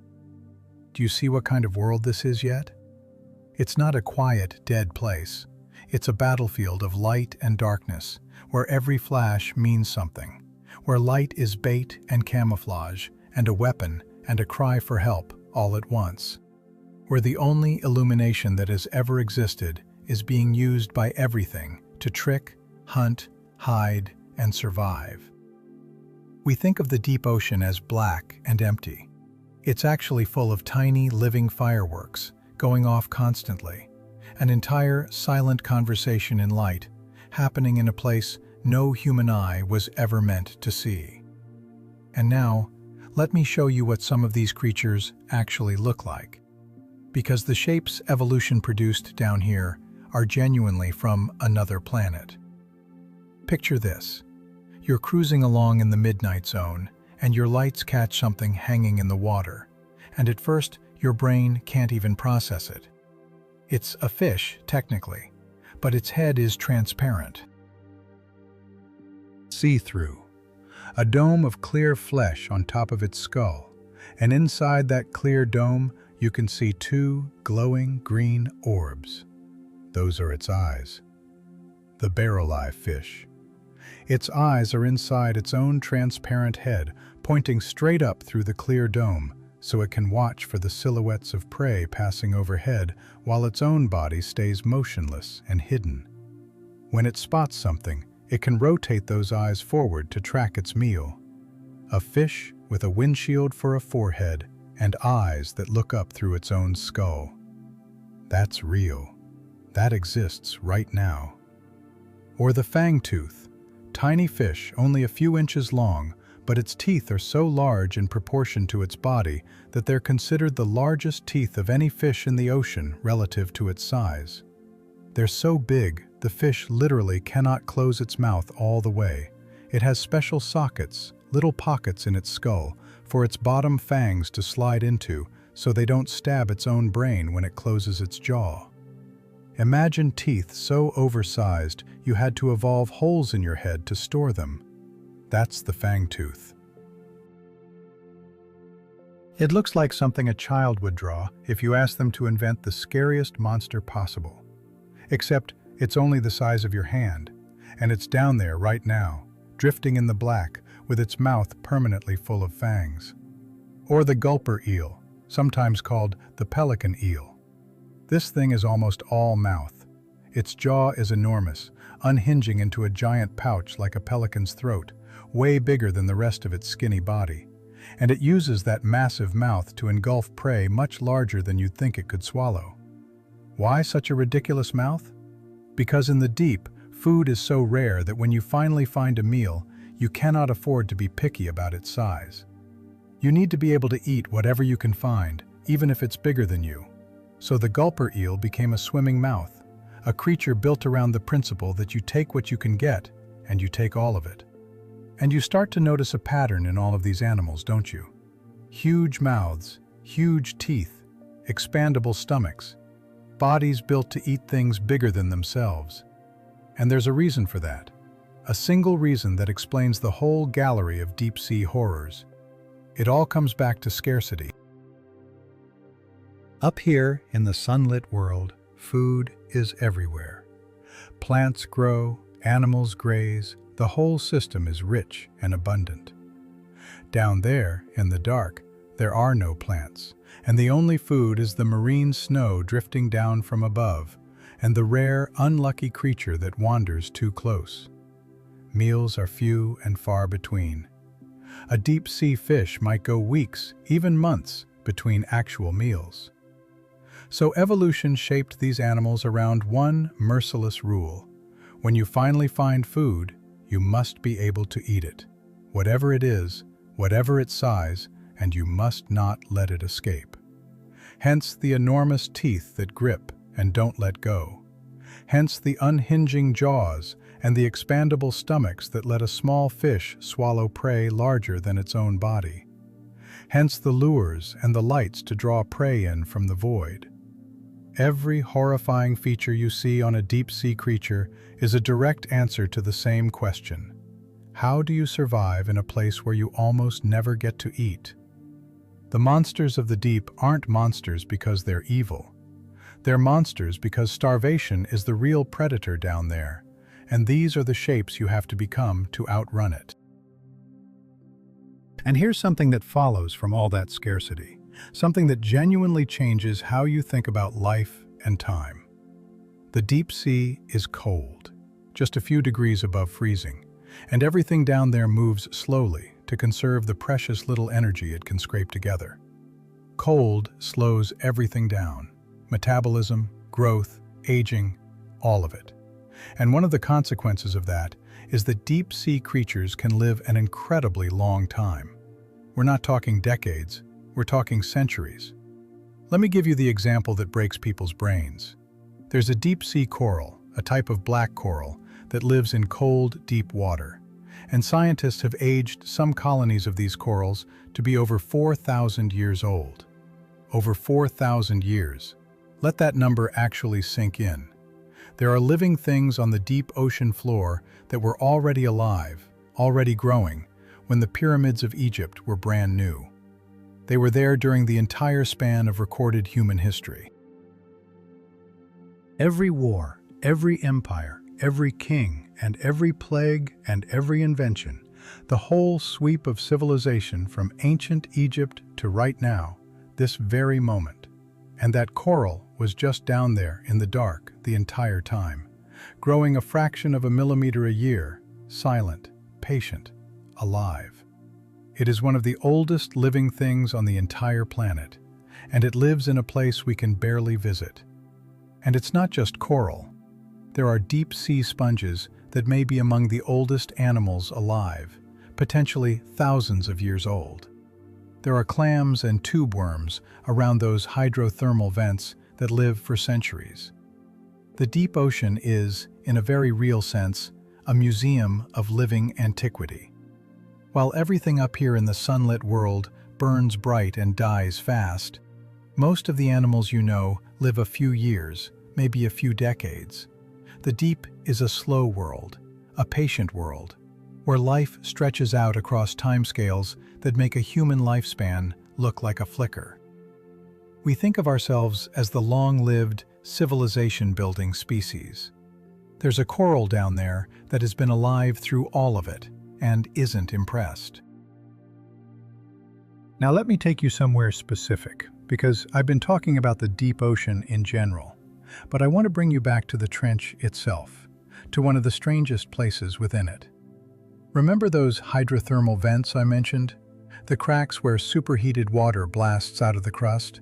Do you see what kind of world this is yet? It's not a quiet, dead place. It's a battlefield of light and darkness, where every flash means something, where light is bait and camouflage, and a weapon and a cry for help all at once, where the only illumination that has ever existed is being used by everything to trick, hunt, hide, and survive. We think of the deep ocean as black and empty. It's actually full of tiny, living fireworks, going off constantly. An entire, silent conversation in light, happening in a place no human eye was ever meant to see. And now, let me show you what some of these creatures actually look like. Because the shapes evolution produced down here are genuinely from another planet. Picture this. You're cruising along in the midnight zone, and your lights catch something hanging in the water, and at first your brain can't even process it. It's a fish, technically, but its head is transparent. See-through. A dome of clear flesh on top of its skull, and inside that clear dome you can see two glowing green orbs. Those are its eyes. The barrel-eye fish. Its eyes are inside its own transparent head, pointing straight up through the clear dome, so it can watch for the silhouettes of prey passing overhead while its own body stays motionless and hidden. When it spots something, it can rotate those eyes forward to track its meal. A fish with a windshield for a forehead and eyes that look up through its own skull. That's real. That exists right now. Or the fangtooth. Tiny fish, only a few inches long, but its teeth are so large in proportion to its body that they're considered the largest teeth of any fish in the ocean relative to its size. They're so big, the fish literally cannot close its mouth all the way. It has special sockets, little pockets in its skull, for its bottom fangs to slide into so they don't stab its own brain when it closes its jaw. Imagine teeth so oversized you had to evolve holes in your head to store them. That's the fangtooth. It looks like something a child would draw if you asked them to invent the scariest monster possible. Except it's only the size of your hand, and it's down there right now, drifting in the black with its mouth permanently full of fangs. Or the gulper eel, sometimes called the pelican eel. This thing is almost all mouth. Its jaw is enormous, unhinging into a giant pouch like a pelican's throat, way bigger than the rest of its skinny body. And it uses that massive mouth to engulf prey much larger than you'd think it could swallow. Why such a ridiculous mouth? Because in the deep, food is so rare that when you finally find a meal, you cannot afford to be picky about its size. You need to be able to eat whatever you can find, even if it's bigger than you. So the gulper eel became a swimming mouth, a creature built around the principle that you take what you can get, and you take all of it. And you start to notice a pattern in all of these animals, don't you? Huge mouths, huge teeth, expandable stomachs, bodies built to eat things bigger than themselves. And there's a reason for that. A single reason that explains the whole gallery of deep-sea horrors. It all comes back to scarcity. Up here in the sunlit world, food is everywhere. Plants grow, animals graze, the whole system is rich and abundant. Down there, in the dark, there are no plants, and the only food is the marine snow drifting down from above, and the rare, unlucky creature that wanders too close. Meals are few and far between. A deep-sea fish might go weeks, even months, between actual meals. So evolution shaped these animals around one merciless rule. When you finally find food, you must be able to eat it, whatever it is, whatever its size, and you must not let it escape. Hence the enormous teeth that grip and don't let go. Hence the unhinging jaws and the expandable stomachs that let a small fish swallow prey larger than its own body. Hence the lures and the lights to draw prey in from the void. Every horrifying feature you see on a deep-sea creature is a direct answer to the same question. How do you survive in a place where you almost never get to eat? The monsters of the deep aren't monsters because they're evil. They're monsters because starvation is the real predator down there, and these are the shapes you have to become to outrun it. And here's something that follows from all that scarcity, something that genuinely changes how you think about life and time. The deep sea is cold, just a few degrees above freezing, and everything down there moves slowly to conserve the precious little energy it can scrape together. Cold slows everything down: metabolism, growth, aging, all of it. And one of the consequences of that is that deep-sea creatures can live an incredibly long time. We're not talking decades, we're talking centuries. Let me give you the example that breaks people's brains. There's a deep-sea coral, a type of black coral, that lives in cold, deep water. And scientists have aged some colonies of these corals to be over 4,000 years old. Over 4,000 years. Let that number actually sink in. There are living things on the deep ocean floor that were already alive, already growing, when the pyramids of Egypt were brand new. They were there during the entire span of recorded human history. Every war, every empire, every king, and every plague and every invention, the whole sweep of civilization from ancient Egypt to right now, this very moment. And that coral was just down there in the dark the entire time, growing a fraction of a millimeter a year, silent, patient, alive. It is one of the oldest living things on the entire planet, and it lives in a place we can barely visit. And it's not just coral. There are deep-sea sponges that may be among the oldest animals alive, potentially thousands of years old. There are clams and tube worms around those hydrothermal vents that live for centuries. The deep ocean is, in a very real sense, a museum of living antiquity. While everything up here in the sunlit world burns bright and dies fast, most of the animals you know live a few years, maybe a few decades. The deep is a slow world, a patient world, where life stretches out across timescales that make a human lifespan look like a flicker. We think of ourselves as the long-lived, civilization-building species. There's a coral down there that has been alive through all of it and isn't impressed. Now let me take you somewhere specific, because I've been talking about the deep ocean in general, but I want to bring you back to the trench itself, to one of the strangest places within it. Remember those hydrothermal vents I mentioned? The cracks where superheated water blasts out of the crust?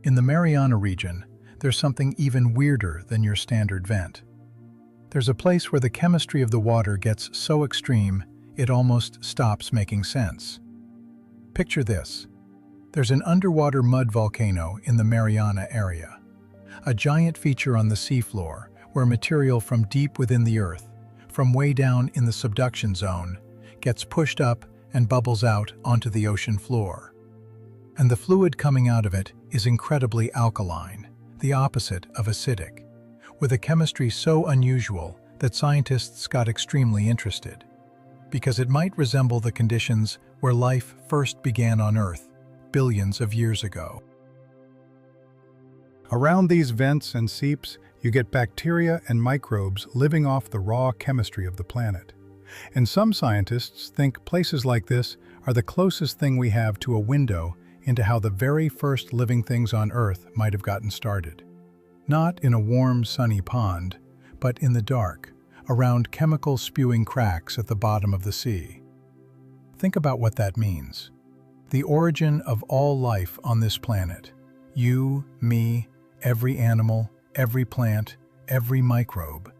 In the Mariana region, there's something even weirder than your standard vent. There's a place where the chemistry of the water gets so extreme, it almost stops making sense. Picture this. There's an underwater mud volcano in the Mariana area, a giant feature on the seafloor where material from deep within the earth, from way down in the subduction zone, gets pushed up and bubbles out onto the ocean floor. And the fluid coming out of it is incredibly alkaline, the opposite of acidic, with a chemistry so unusual that scientists got extremely interested, because it might resemble the conditions where life first began on Earth billions of years ago. Around these vents and seeps, you get bacteria and microbes living off the raw chemistry of the planet. And some scientists think places like this are the closest thing we have to a window into how the very first living things on Earth might have gotten started. Not in a warm, sunny pond, but in the dark, around chemical-spewing cracks at the bottom of the sea. Think about what that means. The origin of all life on this planet. You, me, every animal, every plant, every microbe,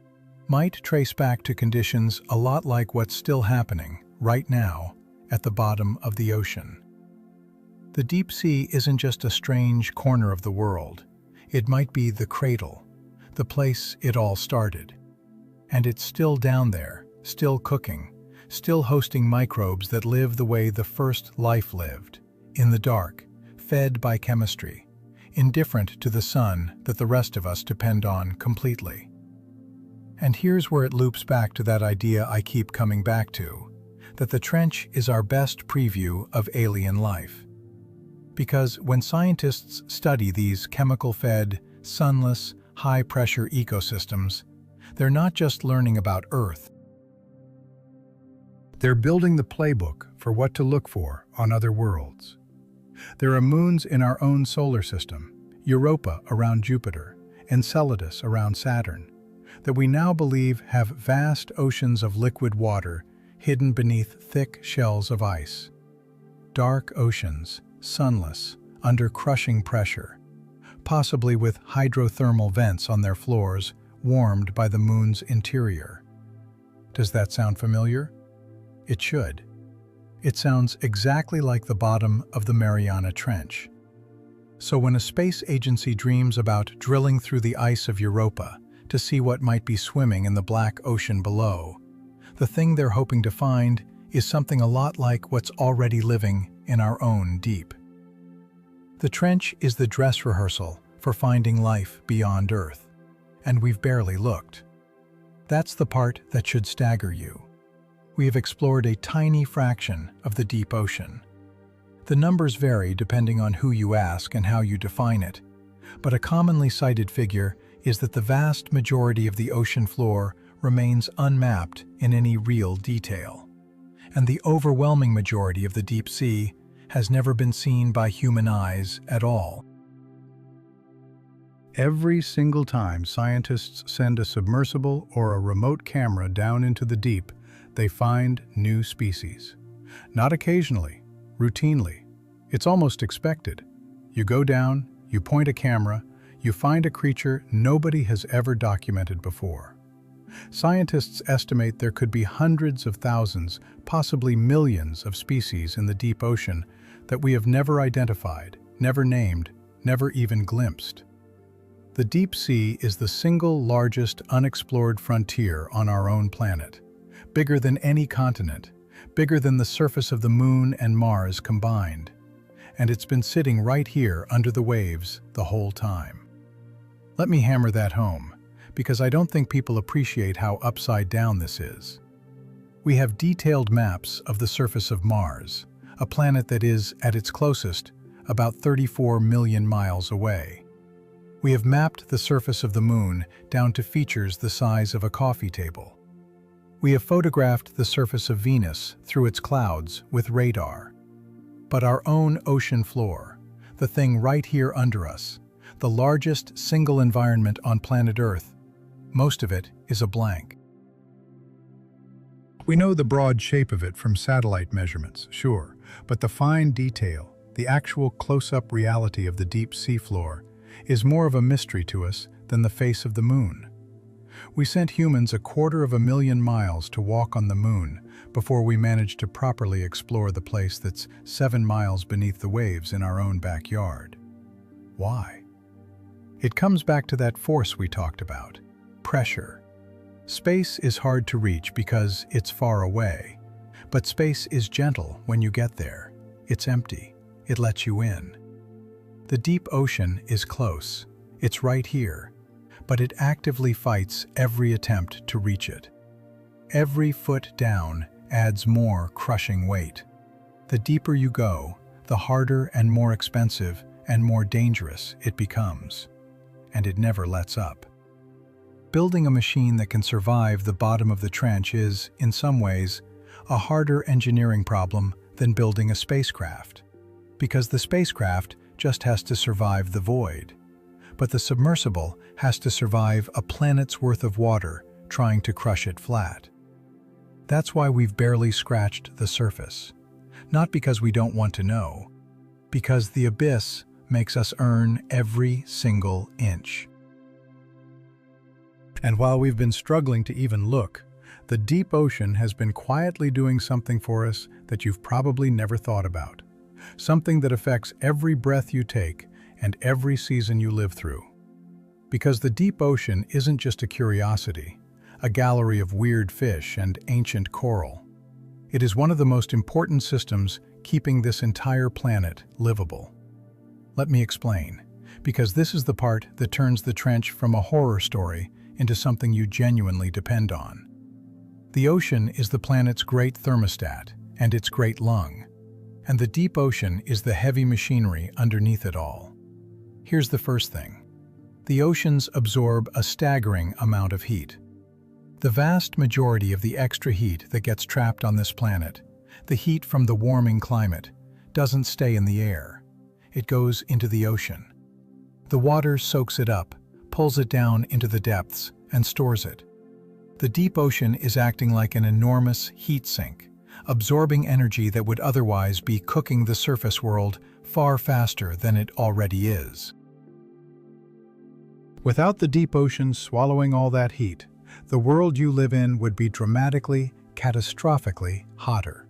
might trace back to conditions a lot like what's still happening, right now, at the bottom of the ocean. The deep sea isn't just a strange corner of the world. It might be the cradle, the place it all started. And it's still down there, still cooking, still hosting microbes that live the way the first life lived, in the dark, fed by chemistry, indifferent to the sun that the rest of us depend on completely. And here's where it loops back to that idea I keep coming back to, that the trench is our best preview of alien life. Because when scientists study these chemical-fed, sunless, high-pressure ecosystems, they're not just learning about Earth. They're building the playbook for what to look for on other worlds. There are moons in our own solar system, Europa around Jupiter, Enceladus around Saturn, that we now believe have vast oceans of liquid water hidden beneath thick shells of ice. Dark oceans, sunless, under crushing pressure, possibly with hydrothermal vents on their floors warmed by the moon's interior. Does that sound familiar? It should. It sounds exactly like the bottom of the Mariana Trench. So when a space agency dreams about drilling through the ice of Europa to see what might be swimming in the black ocean below, the thing they're hoping to find is something a lot like what's already living in our own deep. The trench is the dress rehearsal for finding life beyond Earth, and we've barely looked. That's the part that should stagger you. We have explored a tiny fraction of the deep ocean. The numbers vary depending on who you ask and how you define it, but a commonly cited figure is that the vast majority of the ocean floor remains unmapped in any real detail, and the overwhelming majority of the deep sea has never been seen by human eyes at all. Every single time scientists send a submersible or a remote camera down into the deep, they find new species. Not occasionally, routinely. It's almost expected. You go down, you point a camera, you find a creature nobody has ever documented before. Scientists estimate there could be hundreds of thousands, possibly millions of species in the deep ocean that we have never identified, never named, never even glimpsed. The deep sea is the single largest unexplored frontier on our own planet. Bigger than any continent, bigger than the surface of the Moon and Mars combined. And it's been sitting right here under the waves the whole time. Let me hammer that home, because I don't think people appreciate how upside down this is. We have detailed maps of the surface of Mars, a planet that is, at its closest, about 34 million miles away. We have mapped the surface of the Moon down to features the size of a coffee table. We have photographed the surface of Venus through its clouds with radar. But our own ocean floor, the thing right here under us, the largest single environment on planet Earth, most of it is a blank. We know the broad shape of it from satellite measurements, sure, but the fine detail, the actual close-up reality of the deep seafloor, is more of a mystery to us than the face of the Moon. We sent humans 250,000 miles to walk on the Moon before we managed to properly explore the place that's 7 miles beneath the waves in our own backyard. Why? It comes back to that force we talked about, pressure. Space is hard to reach because it's far away, but space is gentle when you get there. It's empty. It lets you in. The deep ocean is close. It's right here. But it actively fights every attempt to reach it. Every foot down adds more crushing weight. The deeper you go, the harder and more expensive and more dangerous it becomes. and it never lets up. Building a machine that can survive the bottom of the trench is, in some ways, a harder engineering problem than building a spacecraft, because the spacecraft just has to survive the void. But the submersible has to survive a planet's worth of water trying to crush it flat. That's why we've barely scratched the surface. Not because we don't want to know, because the abyss makes us earn every single inch. And while we've been struggling to even look, the deep ocean has been quietly doing something for us that you've probably never thought about. Something that affects every breath you take and every season you live through. Because the deep ocean isn't just a curiosity, a gallery of weird fish and ancient coral. It is one of the most important systems keeping this entire planet livable. Let me explain, because this is the part that turns the trench from a horror story into something you genuinely depend on. The ocean is the planet's great thermostat and its great lung, and the deep ocean is the heavy machinery underneath it all. Here's the first thing. The oceans absorb a staggering amount of heat. The vast majority of the extra heat that gets trapped on this planet, the heat from the warming climate, doesn't stay in the air. It goes into the ocean. The water soaks it up, pulls it down into the depths, and stores it. The deep ocean is acting like an enormous heat sink, absorbing energy that would otherwise be cooking the surface world far faster than it already is. Without the deep ocean swallowing all that heat, the world you live in would be dramatically, catastrophically hotter.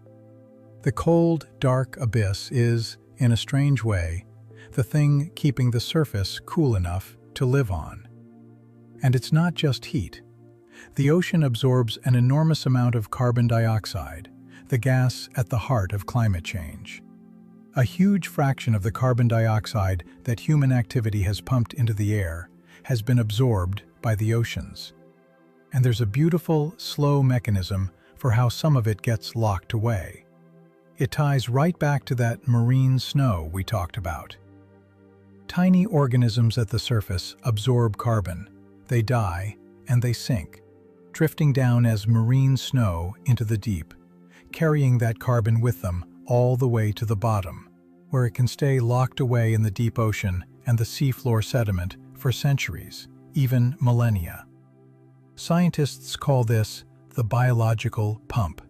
The cold, dark abyss is, in a strange way, the thing keeping the surface cool enough to live on. And it's not just heat. The ocean absorbs an enormous amount of carbon dioxide, the gas at the heart of climate change. A huge fraction of the carbon dioxide that human activity has pumped into the air has been absorbed by the oceans. And there's a beautiful, slow mechanism for how some of it gets locked away. It ties right back to that marine snow we talked about. Tiny organisms at the surface absorb carbon, they die, and they sink, drifting down as marine snow into the deep, carrying that carbon with them all the way to the bottom, where it can stay locked away in the deep ocean and the seafloor sediment for centuries, even millennia. Scientists call this the biological pump.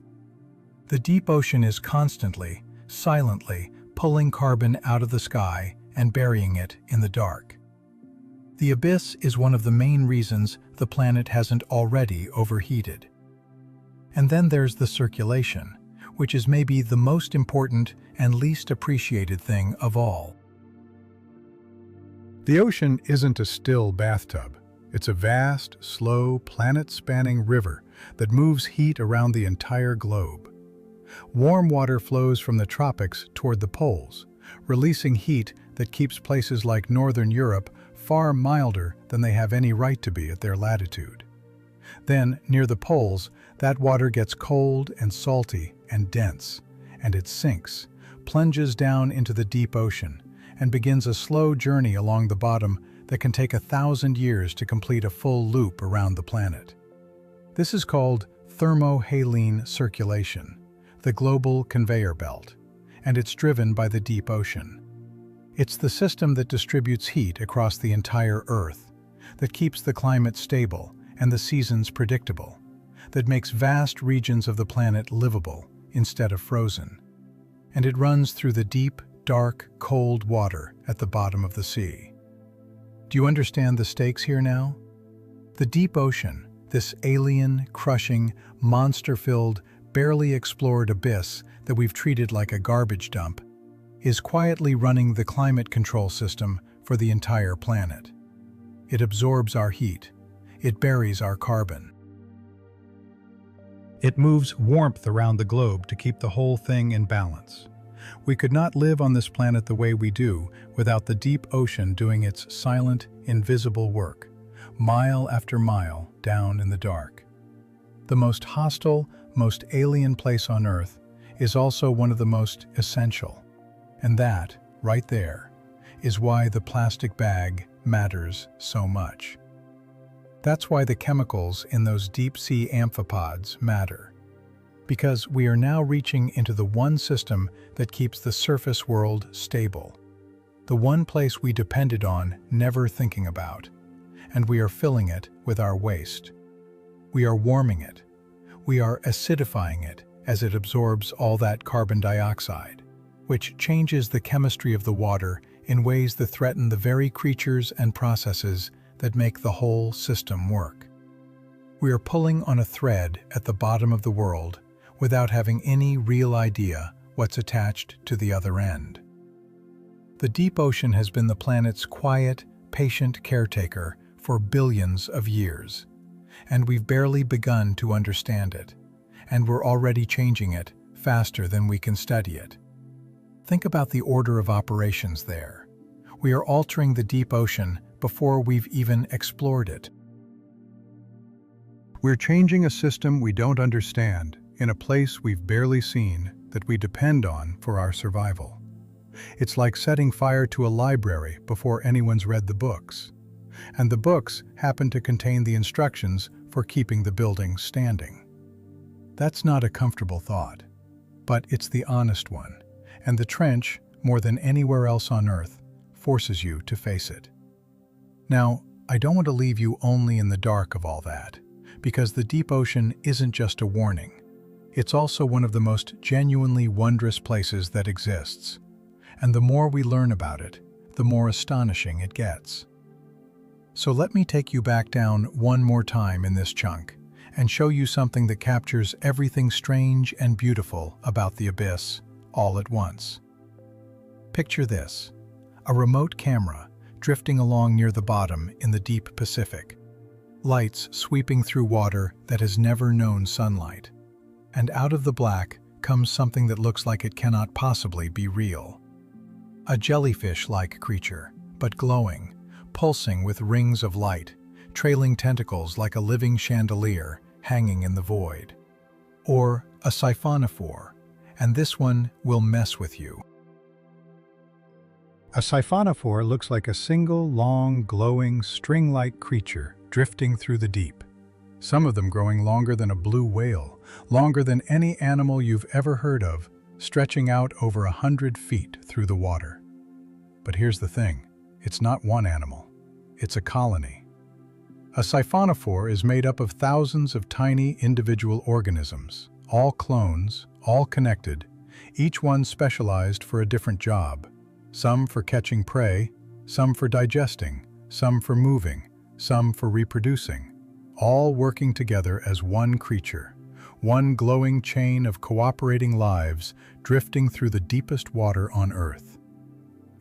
The deep ocean is constantly, silently pulling carbon out of the sky and burying it in the dark. The abyss is one of the main reasons the planet hasn't already overheated. And then there's the circulation, which is maybe the most important and least appreciated thing of all. The ocean isn't a still bathtub. It's a vast, slow, planet-spanning river that moves heat around the entire globe. Warm water flows from the tropics toward the poles, releasing heat that keeps places like northern Europe far milder than they have any right to be at their latitude. Then, near the poles, that water gets cold and salty and dense, and it sinks, plunges down into the deep ocean, and begins a slow journey along the bottom that can take 1,000 years to complete a full loop around the planet. This is called thermohaline circulation, the global conveyor belt, and it's driven by the deep ocean. It's the system that distributes heat across the entire Earth, that keeps the climate stable and the seasons predictable, that makes vast regions of the planet livable instead of frozen. And it runs through the deep, dark, cold water at the bottom of the sea. Do you understand the stakes here now? The deep ocean, this alien, crushing, monster-filled, barely explored abyss that we've treated like a garbage dump, is quietly running the climate control system for the entire planet. It absorbs our heat. It buries our carbon. It moves warmth around the globe to keep the whole thing in balance. We could not live on this planet the way we do without the deep ocean doing its silent, invisible work, mile after mile down in the dark. The most hostile, most alien place on Earth is also one of the most essential. And that, right there, is why the plastic bag matters so much. That's why the chemicals in those deep-sea amphipods matter. Because we are now reaching into the one system that keeps the surface world stable. The one place we depended on, never thinking about. And we are filling it with our waste. We are warming it. We are acidifying it as it absorbs all that carbon dioxide, which changes the chemistry of the water in ways that threaten the very creatures and processes that make the whole system work. We are pulling on a thread at the bottom of the world without having any real idea what's attached to the other end. The deep ocean has been the planet's quiet, patient caretaker for billions of years, and we've barely begun to understand it, and we're already changing it faster than we can study it. Think about the order of operations there. We are altering the deep ocean before we've even explored it. We're changing a system we don't understand in a place we've barely seen that we depend on for our survival. It's like setting fire to a library before anyone's read the books. And the books happen to contain the instructions for keeping the building standing. That's not a comfortable thought, but it's the honest one, and the trench, more than anywhere else on Earth, forces you to face it. Now, I don't want to leave you only in the dark of all that, because the deep ocean isn't just a warning. It's also one of the most genuinely wondrous places that exists. And the more we learn about it, the more astonishing it gets. So let me take you back down one more time in this chunk and show you something that captures everything strange and beautiful about the abyss all at once. Picture this: a remote camera drifting along near the bottom in the deep Pacific. Lights sweeping through water that has never known sunlight. And out of the black comes something that looks like it cannot possibly be real. A jellyfish-like creature, but glowing, pulsing with rings of light, trailing tentacles like a living chandelier hanging in the void. Or a siphonophore, and this one will mess with you. A siphonophore looks like a single, long, glowing, string-like creature drifting through the deep. Some of them growing longer than a blue whale, longer than any animal you've ever heard of, stretching out over 100 feet through the water. But here's the thing, it's not one animal, it's a colony. A siphonophore is made up of thousands of tiny individual organisms, all clones, all connected, each one specialized for a different job. Some for catching prey, some for digesting, some for moving, some for reproducing, all working together as one creature, one glowing chain of cooperating lives drifting through the deepest water on Earth.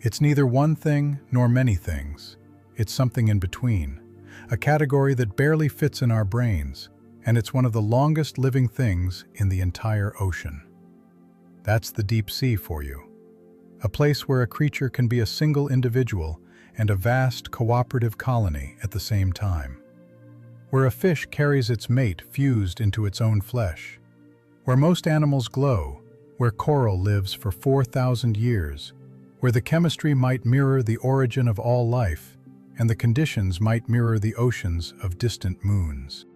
It's neither one thing nor many things. It's something in between, a category that barely fits in our brains, and it's one of the longest living things in the entire ocean. That's the deep sea for you. A place where a creature can be a single individual and a vast cooperative colony at the same time. Where a fish carries its mate fused into its own flesh. Where most animals glow, where coral lives for 4,000 years, where the chemistry might mirror the origin of all life, and the conditions might mirror the oceans of distant moons.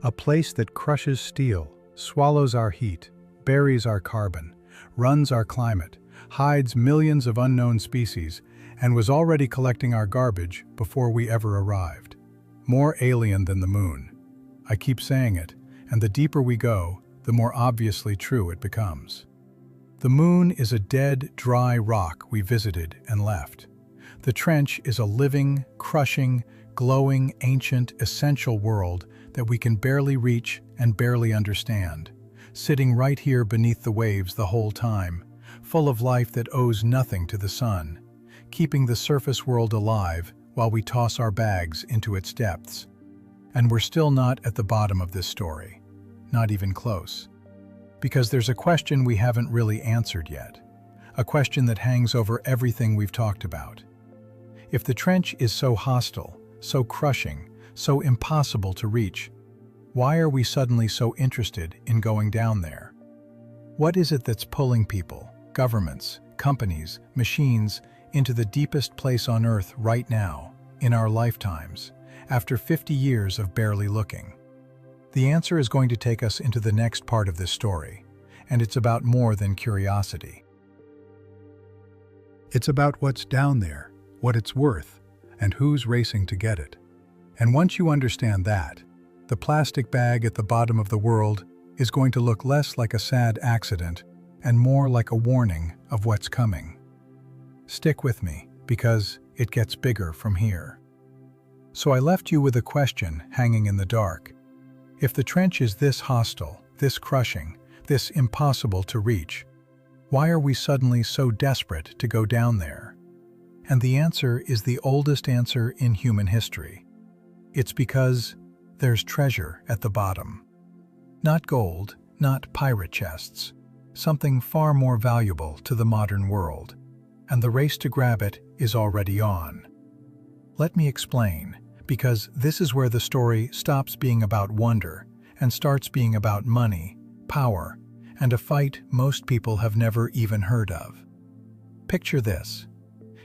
A place that crushes steel, swallows our heat, buries our carbon, runs our climate, hides millions of unknown species, and was already collecting our garbage before we ever arrived. More alien than the moon. I keep saying it, and the deeper we go, the more obviously true it becomes. The moon is a dead, dry rock we visited and left. The trench is a living, crushing, glowing, ancient, essential world that we can barely reach and barely understand, sitting right here beneath the waves the whole time, full of life that owes nothing to the sun, keeping the surface world alive while we toss our bags into its depths. And we're still not at the bottom of this story, not even close. Because there's a question we haven't really answered yet, a question that hangs over everything we've talked about. If the trench is so hostile, so crushing, so impossible to reach, why are we suddenly so interested in going down there? What is it that's pulling people, governments, companies, machines into the deepest place on Earth right now, in our lifetimes, after 50 years of barely looking? The answer is going to take us into the next part of this story, and it's about more than curiosity. It's about what's down there, what it's worth, and who's racing to get it. And once you understand that, the plastic bag at the bottom of the world is going to look less like a sad accident and more like a warning of what's coming. Stick with me, because it gets bigger from here. So I left you with a question hanging in the dark. If the trench is this hostile, this crushing, this impossible to reach, why are we suddenly so desperate to go down there? And the answer is the oldest answer in human history. It's because there's treasure at the bottom. Not gold, not pirate chests, something far more valuable to the modern world. And the race to grab it is already on. Let me explain, because this is where the story stops being about wonder and starts being about money, power, and a fight most people have never even heard of. Picture this.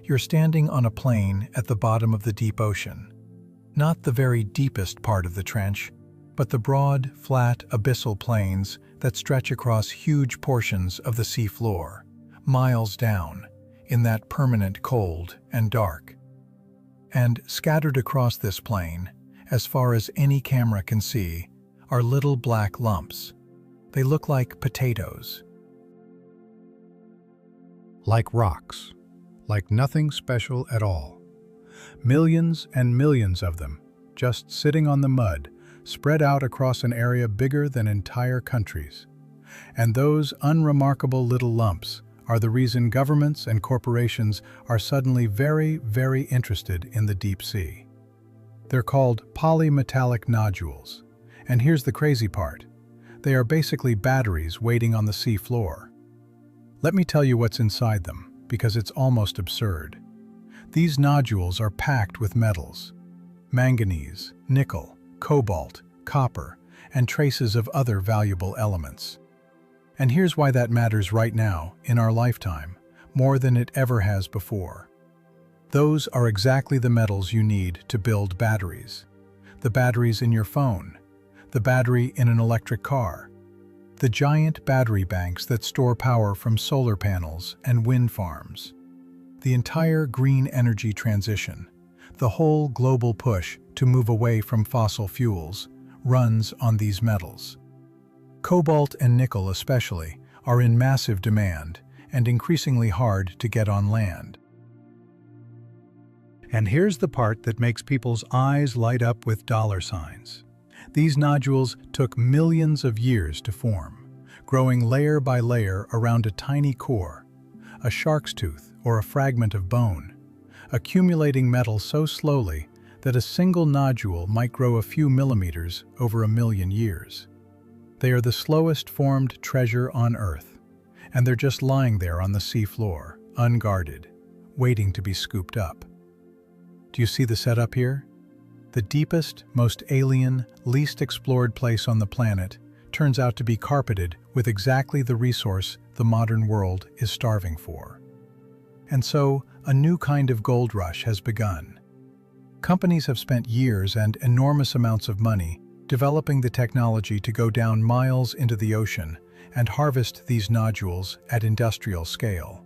You're standing on a plain at the bottom of the deep ocean. Not the very deepest part of the trench, but the broad, flat, abyssal plains that stretch across huge portions of the sea floor, miles down, in that permanent cold and dark. And scattered across this plain, as far as any camera can see, are little black lumps. They look like potatoes. Like rocks. Like nothing special at all. Millions and millions of them, just sitting on the mud, spread out across an area bigger than entire countries. And those unremarkable little lumps are the reason governments and corporations are suddenly very, very interested in the deep sea. They're called polymetallic nodules. And here's the crazy part. They are basically batteries waiting on the sea floor. Let me tell you what's inside them, because it's almost absurd. These nodules are packed with metals: manganese, nickel, cobalt, copper, and traces of other valuable elements. And here's why that matters right now, in our lifetime, more than it ever has before. Those are exactly the metals you need to build batteries. The batteries in your phone, the battery in an electric car, the giant battery banks that store power from solar panels and wind farms. The entire green energy transition, the whole global push to move away from fossil fuels, runs on these metals. Cobalt and nickel especially are in massive demand and increasingly hard to get on land. And here's the part that makes people's eyes light up with dollar signs. These nodules took millions of years to form, growing layer by layer around a tiny core, a shark's tooth or a fragment of bone, accumulating metal so slowly that a single nodule might grow a few millimeters over 1,000,000 years. They are the slowest formed treasure on Earth, and they're just lying there on the sea floor, unguarded, waiting to be scooped up. Do you see the setup here? The deepest, most alien, least explored place on the planet turns out to be carpeted with exactly the resource the modern world is starving for. And so, a new kind of gold rush has begun. Companies have spent years and enormous amounts of money developing the technology to go down miles into the ocean and harvest these nodules at industrial scale.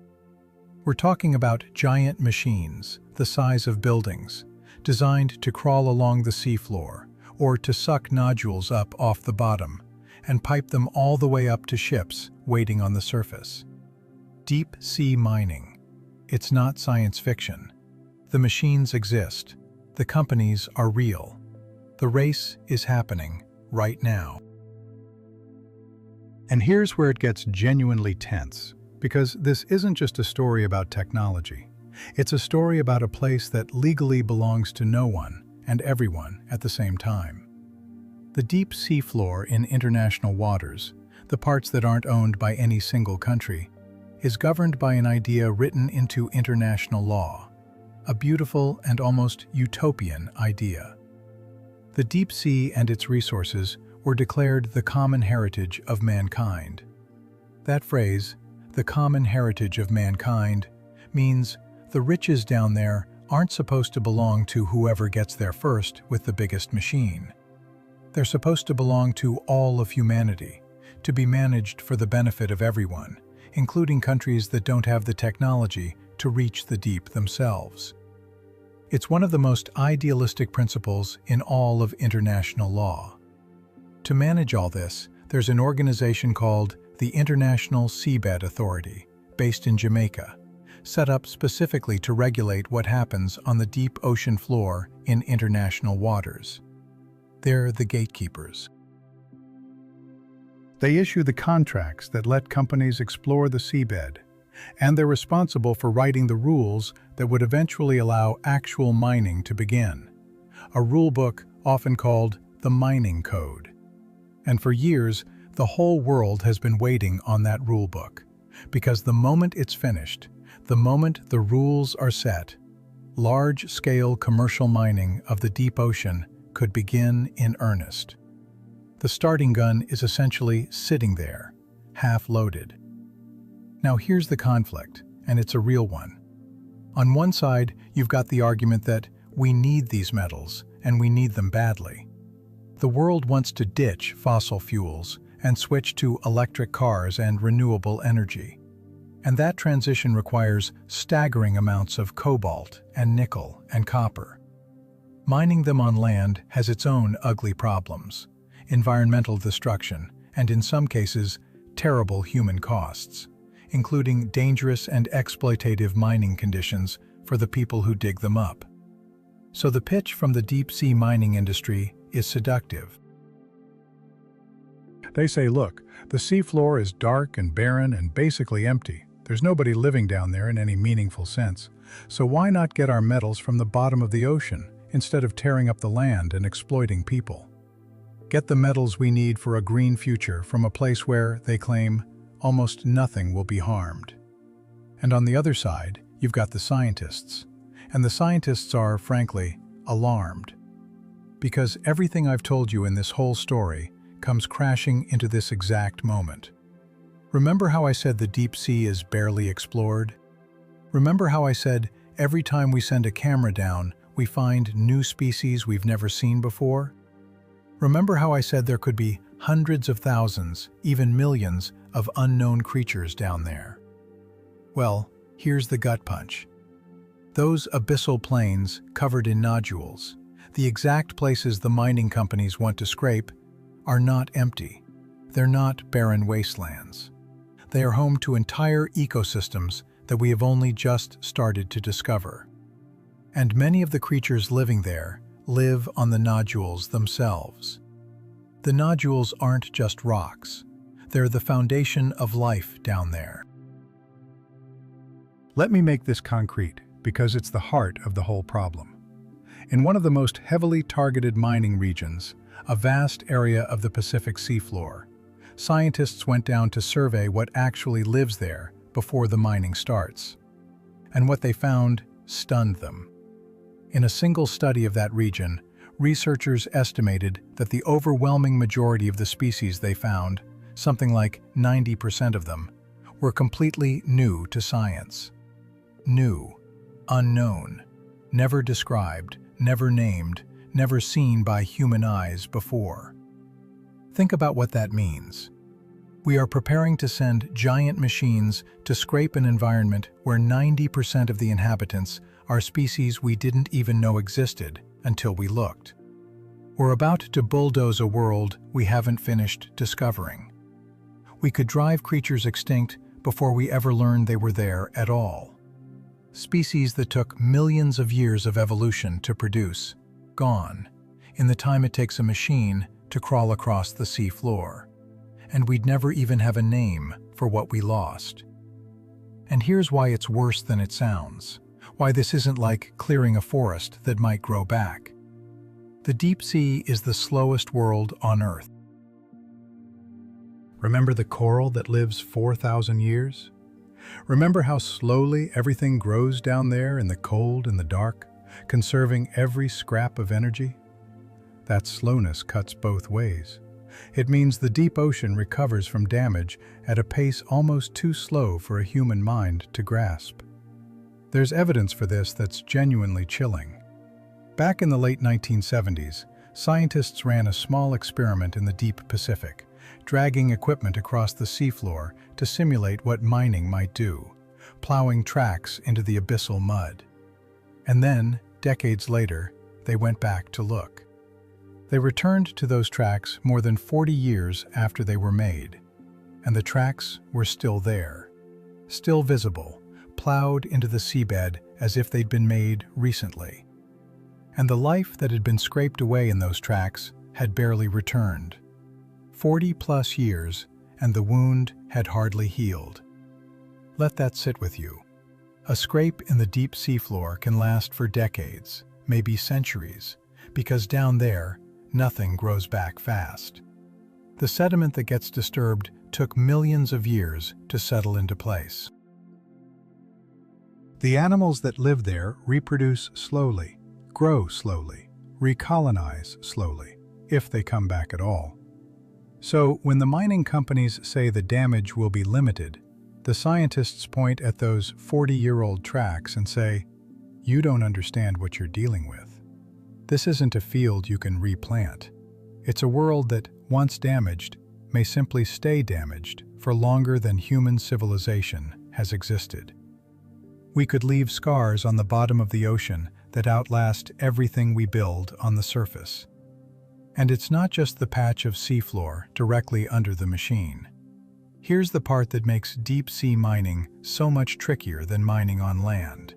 We're talking about giant machines, the size of buildings, designed to crawl along the seafloor or to suck nodules up off the bottom and pipe them all the way up to ships waiting on the surface. Deep sea mining. It's not science fiction. The machines exist. The companies are real. The race is happening right now. And here's where it gets genuinely tense, because this isn't just a story about technology. It's a story about a place that legally belongs to no one and everyone at the same time. The deep seafloor in international waters, the parts that aren't owned by any single country, is governed by an idea written into international law, a beautiful and almost utopian idea. The deep sea and its resources were declared the common heritage of mankind. That phrase, the common heritage of mankind, means The riches down there aren't supposed to belong to whoever gets there first with the biggest machine. They're supposed to belong to all of humanity, to be managed for the benefit of everyone, including countries that don't have the technology to reach the deep themselves. It's one of the most idealistic principles in all of international law. To manage all this, there's an organization called the International Seabed Authority, based in Jamaica, set up specifically to regulate what happens on the deep ocean floor in international waters. They're the gatekeepers. They issue the contracts that let companies explore the seabed, and they're responsible for writing the rules that would eventually allow actual mining to begin. A rule book often called the Mining Code. And for years, the whole world has been waiting on that rule book, because the moment it's finished, the moment the rules are set, large-scale commercial mining of the deep ocean could begin in earnest. The starting gun is essentially sitting there, half-loaded. Now here's the conflict, and it's a real one. On one side, you've got the argument that we need these metals, and we need them badly. The world wants to ditch fossil fuels and switch to electric cars and renewable energy. And that transition requires staggering amounts of cobalt and nickel and copper. Mining them on land has its own ugly problems: environmental destruction, and in some cases, terrible human costs, including dangerous and exploitative mining conditions for the people who dig them up. So the pitch from the deep-sea mining industry is seductive. They say, look, the seafloor is dark and barren and basically empty. There's nobody living down there in any meaningful sense. So why not get our metals from the bottom of the ocean instead of tearing up the land and exploiting people? Get the metals we need for a green future from a place where, they claim, almost nothing will be harmed. And on the other side, you've got the scientists. And the scientists are, frankly, alarmed. Because everything I've told you in this whole story comes crashing into this exact moment. Remember how I said the deep sea is barely explored? Remember how I said every time we send a camera down, we find new species we've never seen before? Remember how I said there could be hundreds of thousands, even millions, of unknown creatures down there? Well, here's the gut punch. Those abyssal plains covered in nodules, the exact places the mining companies want to scrape, are not empty. They're not barren wastelands. They are home to entire ecosystems that we have only just started to discover. And many of the creatures living there live on the nodules themselves. The nodules aren't just rocks. They're the foundation of life down there. Let me make this concrete, because it's the heart of the whole problem. In one of the most heavily targeted mining regions, a vast area of the Pacific seafloor, scientists went down to survey what actually lives there before the mining starts. And what they found stunned them. In a single study of that region, researchers estimated that the overwhelming majority of the species they found, something like 90% of them, were completely new to science. New, unknown, never described, never named, never seen by human eyes before. Think about what that means. We are preparing to send giant machines to scrape an environment where 90% of the inhabitants are species we didn't even know existed until we looked. We're about to bulldoze a world we haven't finished discovering. We could drive creatures extinct before we ever learned they were there at all. Species that took millions of years of evolution to produce, gone, in the time it takes a machine to crawl across the sea floor. And we'd never even have a name for what we lost. And here's why it's worse than it sounds. Why this isn't like clearing a forest that might grow back. The deep sea is the slowest world on Earth. Remember the coral that lives 4,000 years? Remember how slowly everything grows down there in the cold and the dark, conserving every scrap of energy? That slowness cuts both ways. It means the deep ocean recovers from damage at a pace almost too slow for a human mind to grasp. There's evidence for this that's genuinely chilling. Back in the late 1970s, scientists ran a small experiment in the deep Pacific, dragging equipment across the seafloor to simulate what mining might do, plowing tracks into the abyssal mud. And then, decades later, they went back to look. They returned to those tracks more than 40 years after they were made, and the tracks were still there, still visible, plowed into the seabed as if they'd been made recently. And the life that had been scraped away in those tracks had barely returned. 40+ years, and the wound had hardly healed. Let that sit with you. A scrape in the deep seafloor can last for decades, maybe centuries, because down there, nothing grows back fast. The sediment that gets disturbed took millions of years to settle into place. The animals that live there reproduce slowly, grow slowly, recolonize slowly, if they come back at all. So when the mining companies say the damage will be limited, the scientists point at those 40-year-old tracks and say, "You don't understand what you're dealing with. This isn't a field you can replant. It's a world that, once damaged, may simply stay damaged for longer than human civilization has existed. We could leave scars on the bottom of the ocean that outlast everything we build on the surface. And it's not just the patch of seafloor directly under the machine. Here's the part that makes deep-sea mining so much trickier than mining on land.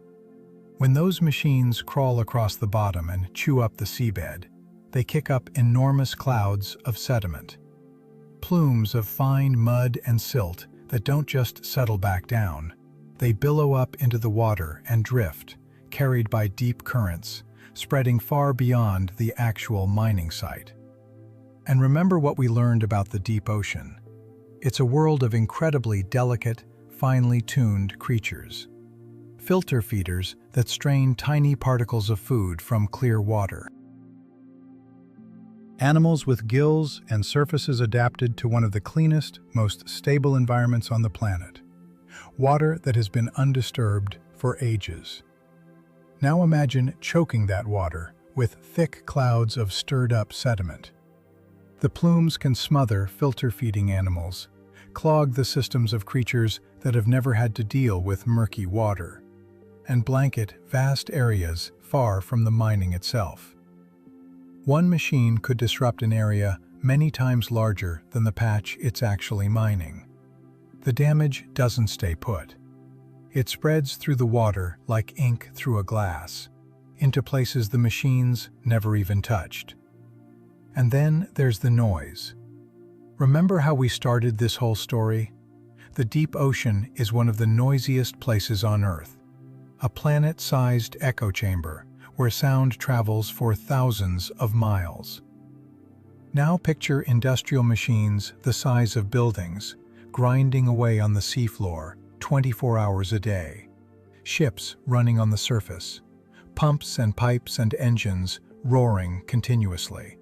When those machines crawl across the bottom and chew up the seabed, they kick up enormous clouds of sediment. Plumes of fine mud and silt that don't just settle back down. They billow up into the water and drift, carried by deep currents, spreading far beyond the actual mining site. And remember what we learned about the deep ocean. It's a world of incredibly delicate, finely tuned creatures. Filter feeders that strain tiny particles of food from clear water. Animals with gills and surfaces adapted to one of the cleanest, most stable environments on the planet. Water that has been undisturbed for ages. Now imagine choking that water with thick clouds of stirred-up sediment. The plumes can smother filter-feeding animals, clog the systems of creatures that have never had to deal with murky water, and blanket vast areas far from the mining itself. One machine could disrupt an area many times larger than the patch it's actually mining. The damage doesn't stay put. It spreads through the water like ink through a glass, into places the machines never even touched. And then there's the noise. Remember how we started this whole story? The deep ocean is one of the noisiest places on Earth. A planet-sized echo chamber where sound travels for thousands of miles. Now picture industrial machines the size of buildings, grinding away on the seafloor 24 hours a day. Ships running on the surface. Pumps and pipes and engines roaring continuously.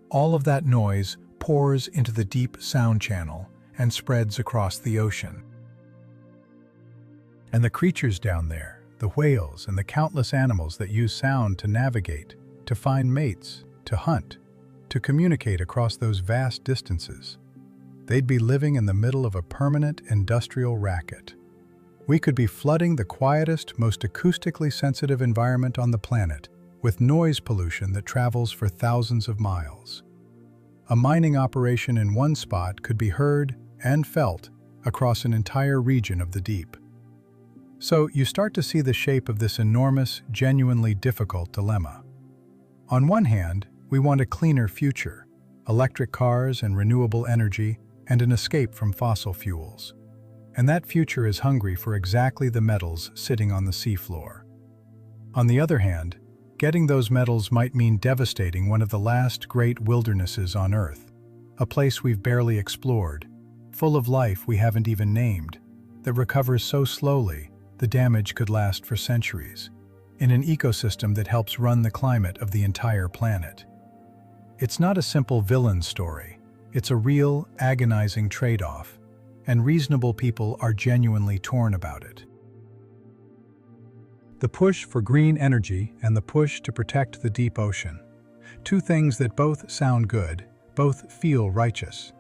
All of that noise pours into the deep sound channel and spreads across the ocean. And the creatures down there, the whales and the countless animals that use sound to navigate, to find mates, to hunt, to communicate across those vast distances. They'd be living in the middle of a permanent industrial racket. We could be flooding the quietest, most acoustically sensitive environment on the planet with noise pollution that travels for thousands of miles. A mining operation in one spot could be heard and felt across an entire region of the deep. So you start to see the shape of this enormous, genuinely difficult dilemma. On one hand, we want a cleaner future, electric cars and renewable energy, and an escape from fossil fuels. And that future is hungry for exactly the metals sitting on the seafloor. On the other hand, getting those metals might mean devastating one of the last great wildernesses on Earth, a place we've barely explored, full of life we haven't even named, that recovers so slowly the damage could last for centuries, in an ecosystem that helps run the climate of the entire planet. It's not a simple villain story. It's a real, agonizing trade-off, and reasonable people are genuinely torn about it. The push for green energy and the push to protect the deep ocean. Two things that both sound good, both feel righteous,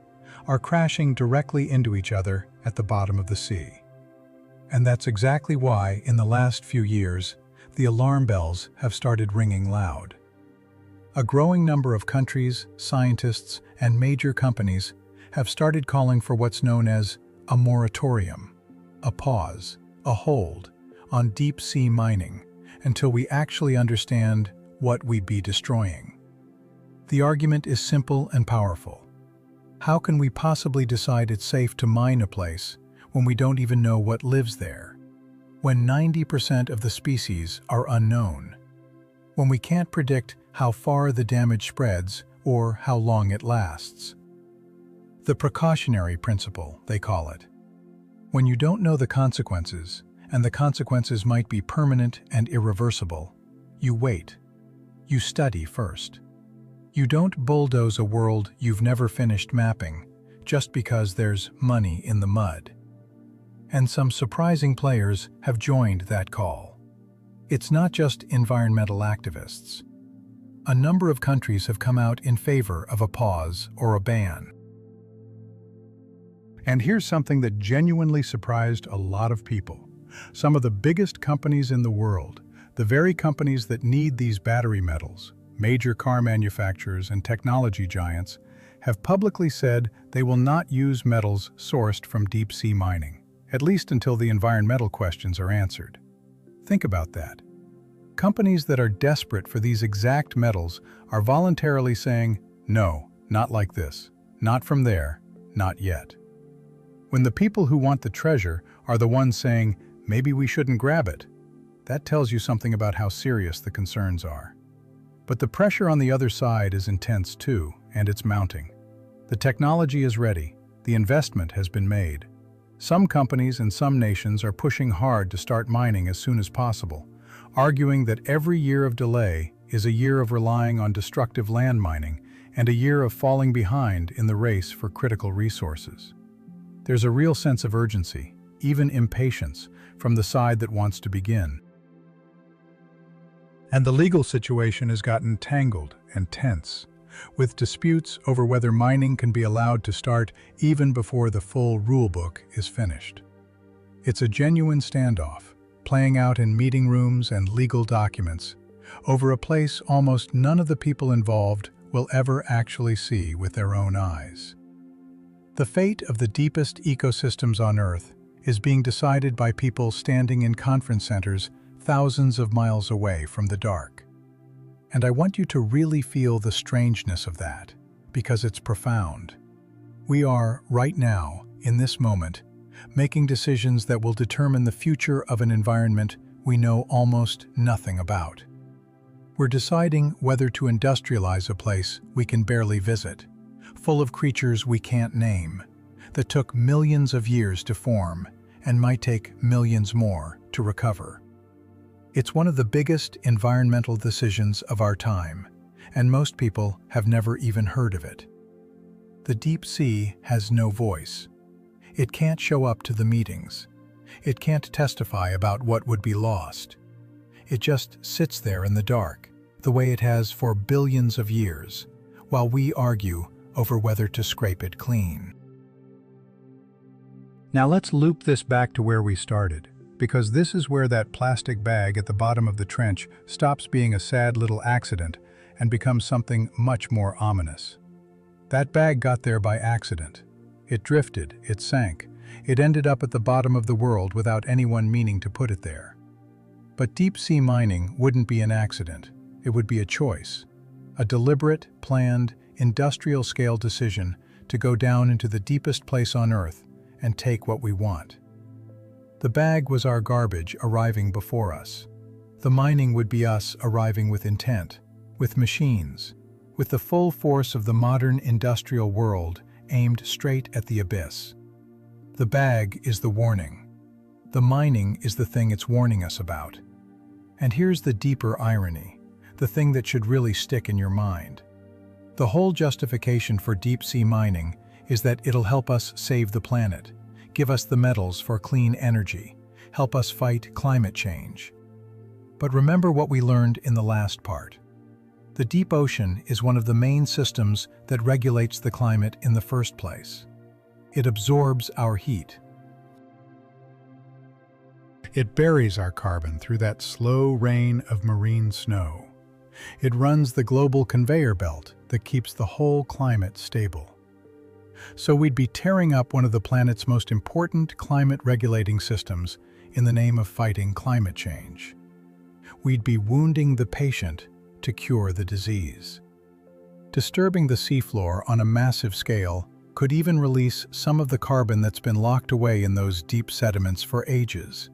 are crashing directly into each other at the bottom of the sea. And that's exactly why, in the last few years, the alarm bells have started ringing loud. A growing number of countries, scientists, and major companies have started calling for what's known as a moratorium, a pause, a hold, on deep-sea mining until we actually understand what we'd be destroying. The argument is simple and powerful. How can we possibly decide it's safe to mine a place when we don't even know what lives there? When 90% of the species are unknown? When we can't predict how far the damage spreads or how long it lasts? The precautionary principle, they call it. When you don't know the consequences, and the consequences might be permanent and irreversible, you wait. You study first. You don't bulldoze a world you've never finished mapping just because there's money in the mud. And some surprising players have joined that call. It's not just environmental activists. A number of countries have come out in favor of a pause or a ban. And here's something that genuinely surprised a lot of people. Some of the biggest companies in the world, the very companies that need these battery metals, major car manufacturers and technology giants, have publicly said they will not use metals sourced from deep-sea mining, at least until the environmental questions are answered. Think about that. Companies that are desperate for these exact metals are voluntarily saying, no, not like this, not from there, not yet. When the people who want the treasure are the ones saying, maybe we shouldn't grab it, that tells you something about how serious the concerns are. But the pressure on the other side is intense too, and it's mounting. The technology is ready, the investment has been made. Some companies and some nations are pushing hard to start mining as soon as possible, arguing that every year of delay is a year of relying on destructive land mining and a year of falling behind in the race for critical resources. There's a real sense of urgency, even impatience, from the side that wants to begin. And the legal situation has gotten tangled and tense, with disputes over whether mining can be allowed to start even before the full rulebook is finished. It's a genuine standoff, playing out in meeting rooms and legal documents, over a place almost none of the people involved will ever actually see with their own eyes. The fate of the deepest ecosystems on Earth is being decided by people standing in conference centers thousands of miles away from the dark. And I want you to really feel the strangeness of that, because it's profound. We are, right now, in this moment, making decisions that will determine the future of an environment we know almost nothing about. We're deciding whether to industrialize a place we can barely visit, full of creatures we can't name, that took millions of years to form and might take millions more to recover. It's one of the biggest environmental decisions of our time, and most people have never even heard of it. The deep sea has no voice. It can't show up to the meetings. It can't testify about what would be lost. It just sits there in the dark, the way it has for billions of years, while we argue over whether to scrape it clean. Now let's loop this back to where we started, because this is where that plastic bag at the bottom of the trench stops being a sad little accident and becomes something much more ominous. That bag got there by accident. It drifted, it sank, it ended up at the bottom of the world without anyone meaning to put it there. But deep-sea mining wouldn't be an accident. It would be a choice, a deliberate, planned, industrial-scale decision to go down into the deepest place on Earth and take what we want. The bag was our garbage arriving before us. The mining would be us arriving with intent, with machines, with the full force of the modern industrial world aimed straight at the abyss. The bag is the warning. The mining is the thing it's warning us about. And here's the deeper irony, the thing that should really stick in your mind. The whole justification for deep-sea mining is that it'll help us save the planet, give us the metals for clean energy, help us fight climate change. But remember what we learned in the last part. The deep ocean is one of the main systems that regulates the climate in the first place. It absorbs our heat. It buries our carbon through that slow rain of marine snow. It runs the global conveyor belt that keeps the whole climate stable. So we'd be tearing up one of the planet's most important climate-regulating systems in the name of fighting climate change. We'd be wounding the patient to cure the disease. Disturbing the seafloor on a massive scale could even release some of the carbon that's been locked away in those deep sediments for ages.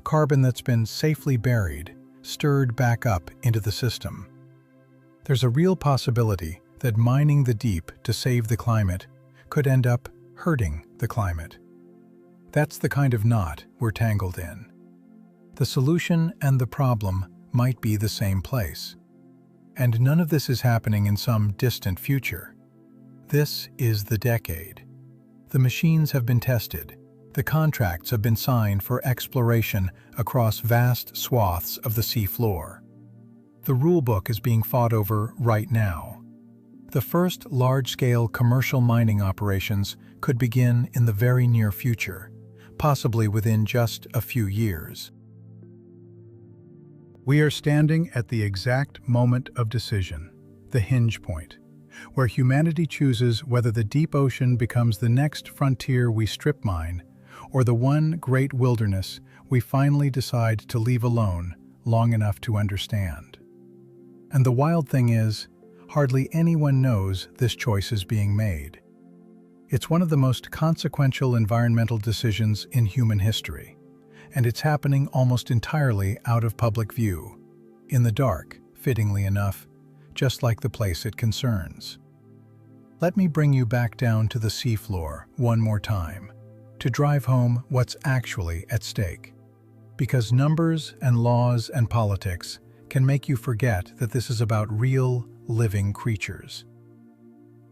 Carbon that's been safely buried, stirred back up into the system. There's a real possibility that mining the deep to save the climate could end up hurting the climate. That's the kind of knot we're tangled in. The solution and the problem might be the same place. And none of this is happening in some distant future. This is the decade. The machines have been tested. The contracts have been signed for exploration across vast swaths of the seafloor. The rulebook is being fought over right now. The first large-scale commercial mining operations could begin in the very near future, possibly within just a few years. We are standing at the exact moment of decision, the hinge point, where humanity chooses whether the deep ocean becomes the next frontier we strip mine, or the one great wilderness we finally decide to leave alone long enough to understand. And the wild thing is, hardly anyone knows this choice is being made. It's one of the most consequential environmental decisions in human history, and it's happening almost entirely out of public view, in the dark, fittingly enough, just like the place it concerns. Let me bring you back down to the seafloor one more time, to drive home what's actually at stake. Because numbers and laws and politics can make you forget that this is about real, living creatures.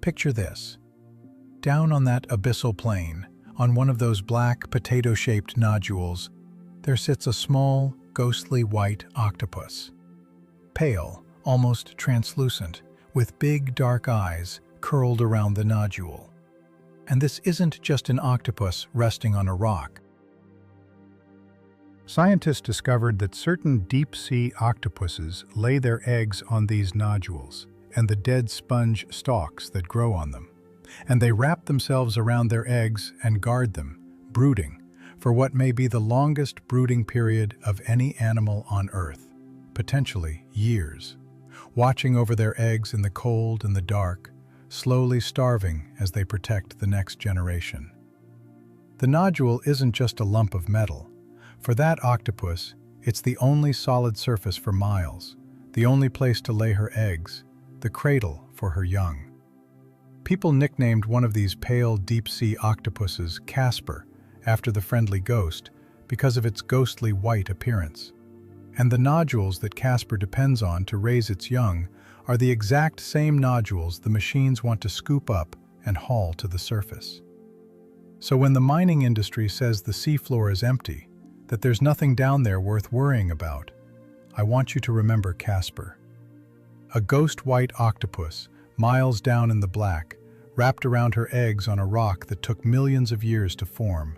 Picture this. Down on that abyssal plain, on one of those black potato-shaped nodules, there sits a small, ghostly white octopus. Pale, almost translucent, with big dark eyes curled around the nodule. And this isn't just an octopus resting on a rock. Scientists discovered that certain deep-sea octopuses lay their eggs on these nodules and the dead sponge stalks that grow on them. And they wrap themselves around their eggs and guard them, brooding, for what may be the longest brooding period of any animal on Earth, potentially years, watching over their eggs in the cold and the dark, slowly starving as they protect the next generation. The nodule isn't just a lump of metal. For that octopus, it's the only solid surface for miles, the only place to lay her eggs, the cradle for her young. People nicknamed one of these pale deep-sea octopuses Casper, after the friendly ghost, because of its ghostly white appearance. And the nodules that Casper depends on to raise its young are the exact same nodules the machines want to scoop up and haul to the surface. So when the mining industry says the seafloor is empty, that there's nothing down there worth worrying about, I want you to remember Casper. A ghost white octopus, miles down in the black, wrapped around her eggs on a rock that took millions of years to form,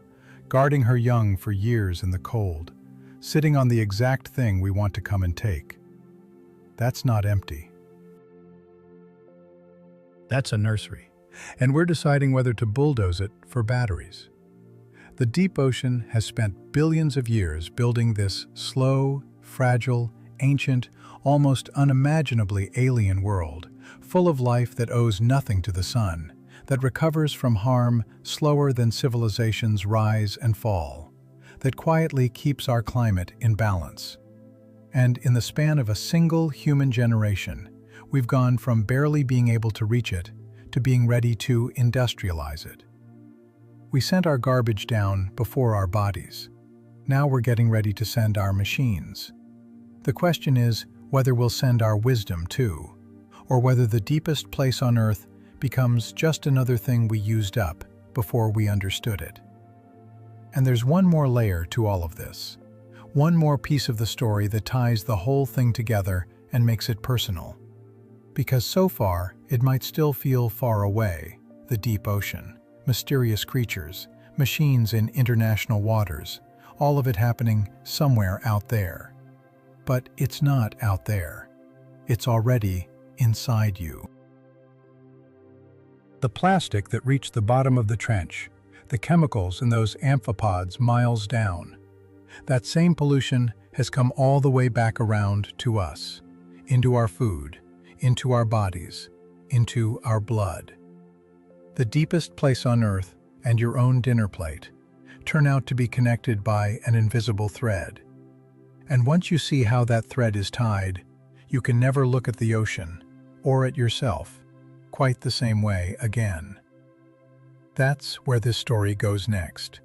guarding her young for years in the cold, sitting on the exact thing we want to come and take. That's not empty. That's a nursery, and we're deciding whether to bulldoze it for batteries. The deep ocean has spent billions of years building this slow, fragile, ancient, almost unimaginably alien world, full of life that owes nothing to the sun, that recovers from harm slower than civilizations rise and fall, that quietly keeps our climate in balance. And in the span of a single human generation, we've gone from barely being able to reach it to being ready to industrialize it. We sent our garbage down before our bodies. Now we're getting ready to send our machines. The question is whether we'll send our wisdom too, or whether the deepest place on Earth becomes just another thing we used up before we understood it. And there's one more layer to all of this. One more piece of the story that ties the whole thing together and makes it personal. Because so far, it might still feel far away, the deep ocean, mysterious creatures, machines in international waters, all of it happening somewhere out there. But it's not out there. It's already inside you. The plastic that reached the bottom of the trench, the chemicals in those amphipods miles down, that same pollution has come all the way back around to us, into our food, into our bodies, into our blood. The deepest place on Earth and your own dinner plate turn out to be connected by an invisible thread. And once you see how that thread is tied, you can never look at the ocean or at yourself quite the same way again. That's where this story goes next,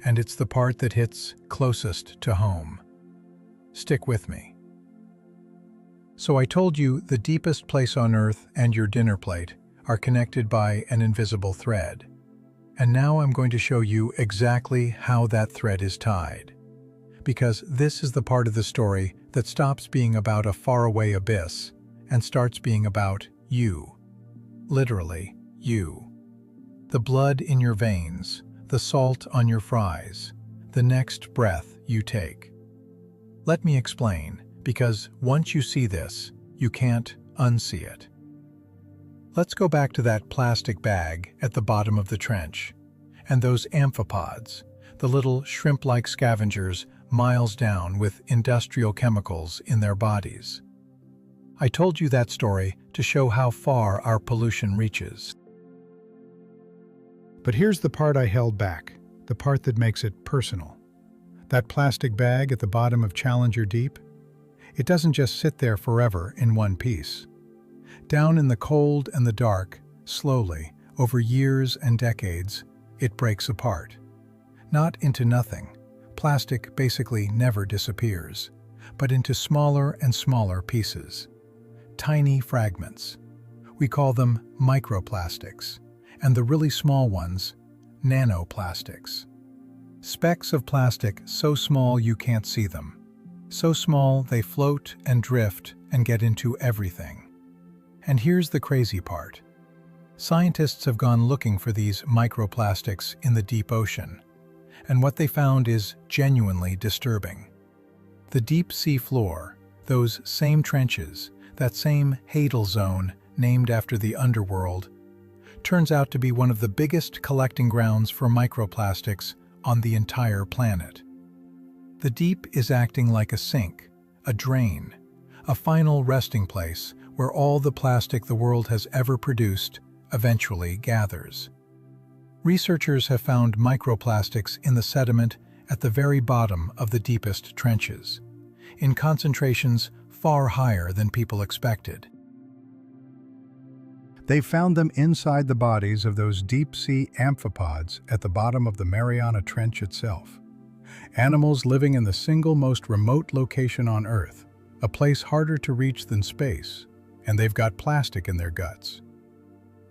and it's the part that hits closest to home. Stick with me. So I told you the deepest place on Earth and your dinner plate are connected by an invisible thread. And now I'm going to show you exactly how that thread is tied. Because this is the part of the story that stops being about a faraway abyss and starts being about you. Literally, you. The blood in your veins, the salt on your fries, the next breath you take. Let me explain, because once you see this, you can't unsee it. Let's go back to that plastic bag at the bottom of the trench, and those amphipods, the little shrimp-like scavengers miles down with industrial chemicals in their bodies. I told you that story to show how far our pollution reaches. But here's the part I held back, the part that makes it personal. That plastic bag at the bottom of Challenger Deep, it doesn't just sit there forever in one piece. Down in the cold and the dark, slowly, over years and decades, it breaks apart. Not into nothing. Plastic basically never disappears, but into smaller and smaller pieces. Tiny fragments. We call them microplastics, and the really small ones, nanoplastics. Specks of plastic so small you can't see them. So small they float and drift and get into everything. And here's the crazy part. Scientists have gone looking for these microplastics in the deep ocean, and what they found is genuinely disturbing. The deep sea floor, those same trenches, that same Hadal zone named after the underworld, turns out to be one of the biggest collecting grounds for microplastics on the entire planet. The deep is acting like a sink, a drain, a final resting place where all the plastic the world has ever produced eventually gathers. Researchers have found microplastics in the sediment at the very bottom of the deepest trenches, in concentrations far higher than people expected. They found them inside the bodies of those deep-sea amphipods at the bottom of the Mariana Trench itself. Animals living in the single most remote location on Earth, a place harder to reach than space, and they've got plastic in their guts.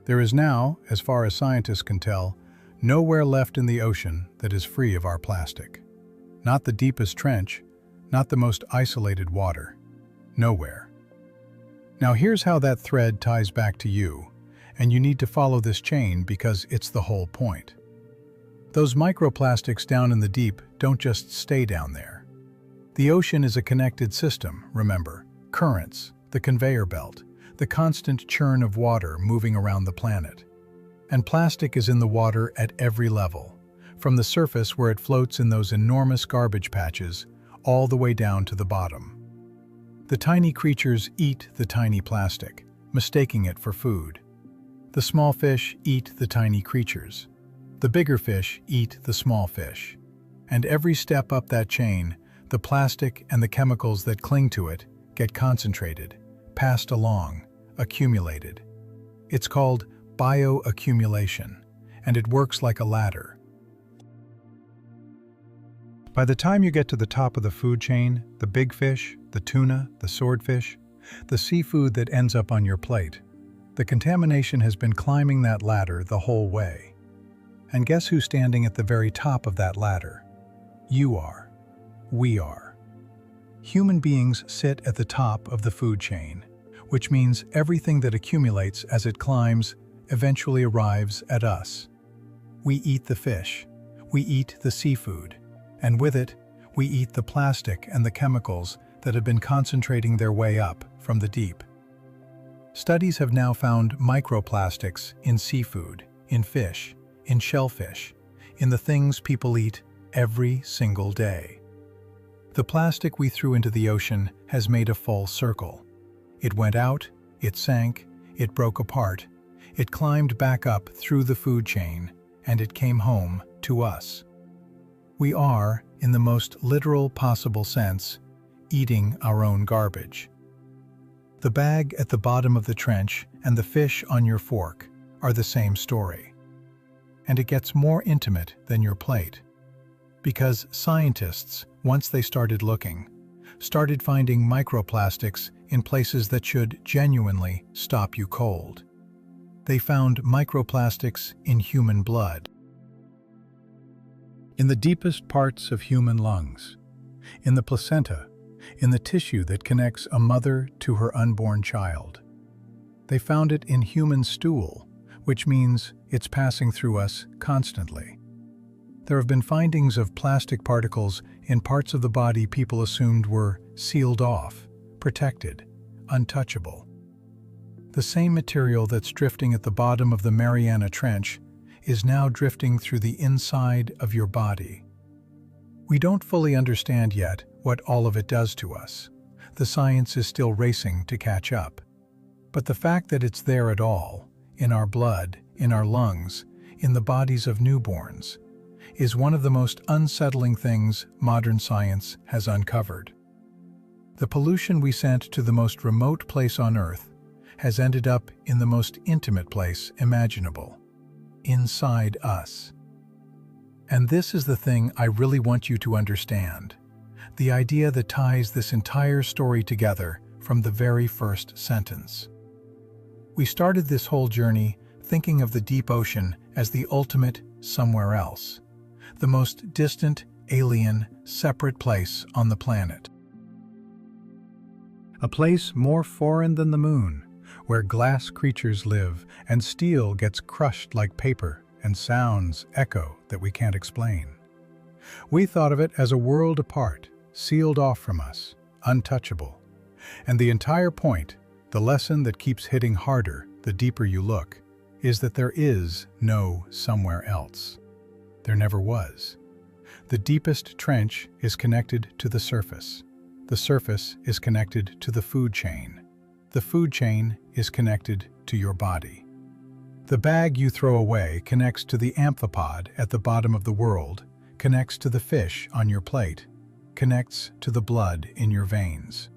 There is now, as far as scientists can tell, nowhere left in the ocean that is free of our plastic. Not the deepest trench, not the most isolated water. Nowhere. Now here's how that thread ties back to you, and you need to follow this chain because it's the whole point. Those microplastics down in the deep don't just stay down there. The ocean is a connected system, remember. Currents, the conveyor belt, the constant churn of water moving around the planet. And plastic is in the water at every level, from the surface where it floats in those enormous garbage patches, all the way down to the bottom. The tiny creatures eat the tiny plastic, mistaking it for food. The small fish eat the tiny creatures. The bigger fish eat the small fish. And every step up that chain, the plastic and the chemicals that cling to it get concentrated, passed along, accumulated. It's called bioaccumulation, and it works like a ladder. By the time you get to the top of the food chain, the big fish, the tuna, the swordfish, the seafood that ends up on your plate, the contamination has been climbing that ladder the whole way. And guess who's standing at the very top of that ladder? You are. we are. Human beings sit at the top of the food chain, which means everything that accumulates as it climbs eventually arrives at us. We eat the fish, we eat the seafood, and with it, we eat the plastic and the chemicals that have been concentrating their way up from the deep. Studies have now found microplastics in seafood, in fish, in shellfish, in the things people eat every single day. The plastic we threw into the ocean has made a full circle. It went out, it sank, it broke apart, it climbed back up through the food chain, and it came home to us. We are, in the most literal possible sense, eating our own garbage. The bag at the bottom of the trench and the fish on your fork are the same story. And it gets more intimate than your plate. Because scientists, once they started looking, started finding microplastics in places that should genuinely stop you cold. They found microplastics in human blood, in the deepest parts of human lungs, in the placenta, in the tissue that connects a mother to her unborn child. They found it in human stool, which means it's passing through us constantly. There have been findings of plastic particles in parts of the body people assumed were sealed off, protected, untouchable. The same material that's drifting at the bottom of the Mariana Trench is now drifting through the inside of your body. We don't fully understand yet what all of it does to us. The science is still racing to catch up. But the fact that it's there at all, in our blood, in our lungs, in the bodies of newborns, is one of the most unsettling things modern science has uncovered. The pollution we sent to the most remote place on Earth has ended up in the most intimate place imaginable, inside us. And this is the thing I really want you to understand, the idea that ties this entire story together from the very first sentence. We started this whole journey thinking of the deep ocean as the ultimate somewhere else, the most distant, alien, separate place on the planet. A place more foreign than the moon, where glass creatures live and steel gets crushed like paper and sounds echo that we can't explain. We thought of it as a world apart, sealed off from us, untouchable. And the entire point, the lesson that keeps hitting harder the deeper you look, is that there is no somewhere else. There never was. The deepest trench is connected to the surface. The surface is connected to the food chain. The food chain is connected to your body. The bag you throw away connects to the amphipod at the bottom of the world, connects to the fish on your plate, connects to the blood in your veins.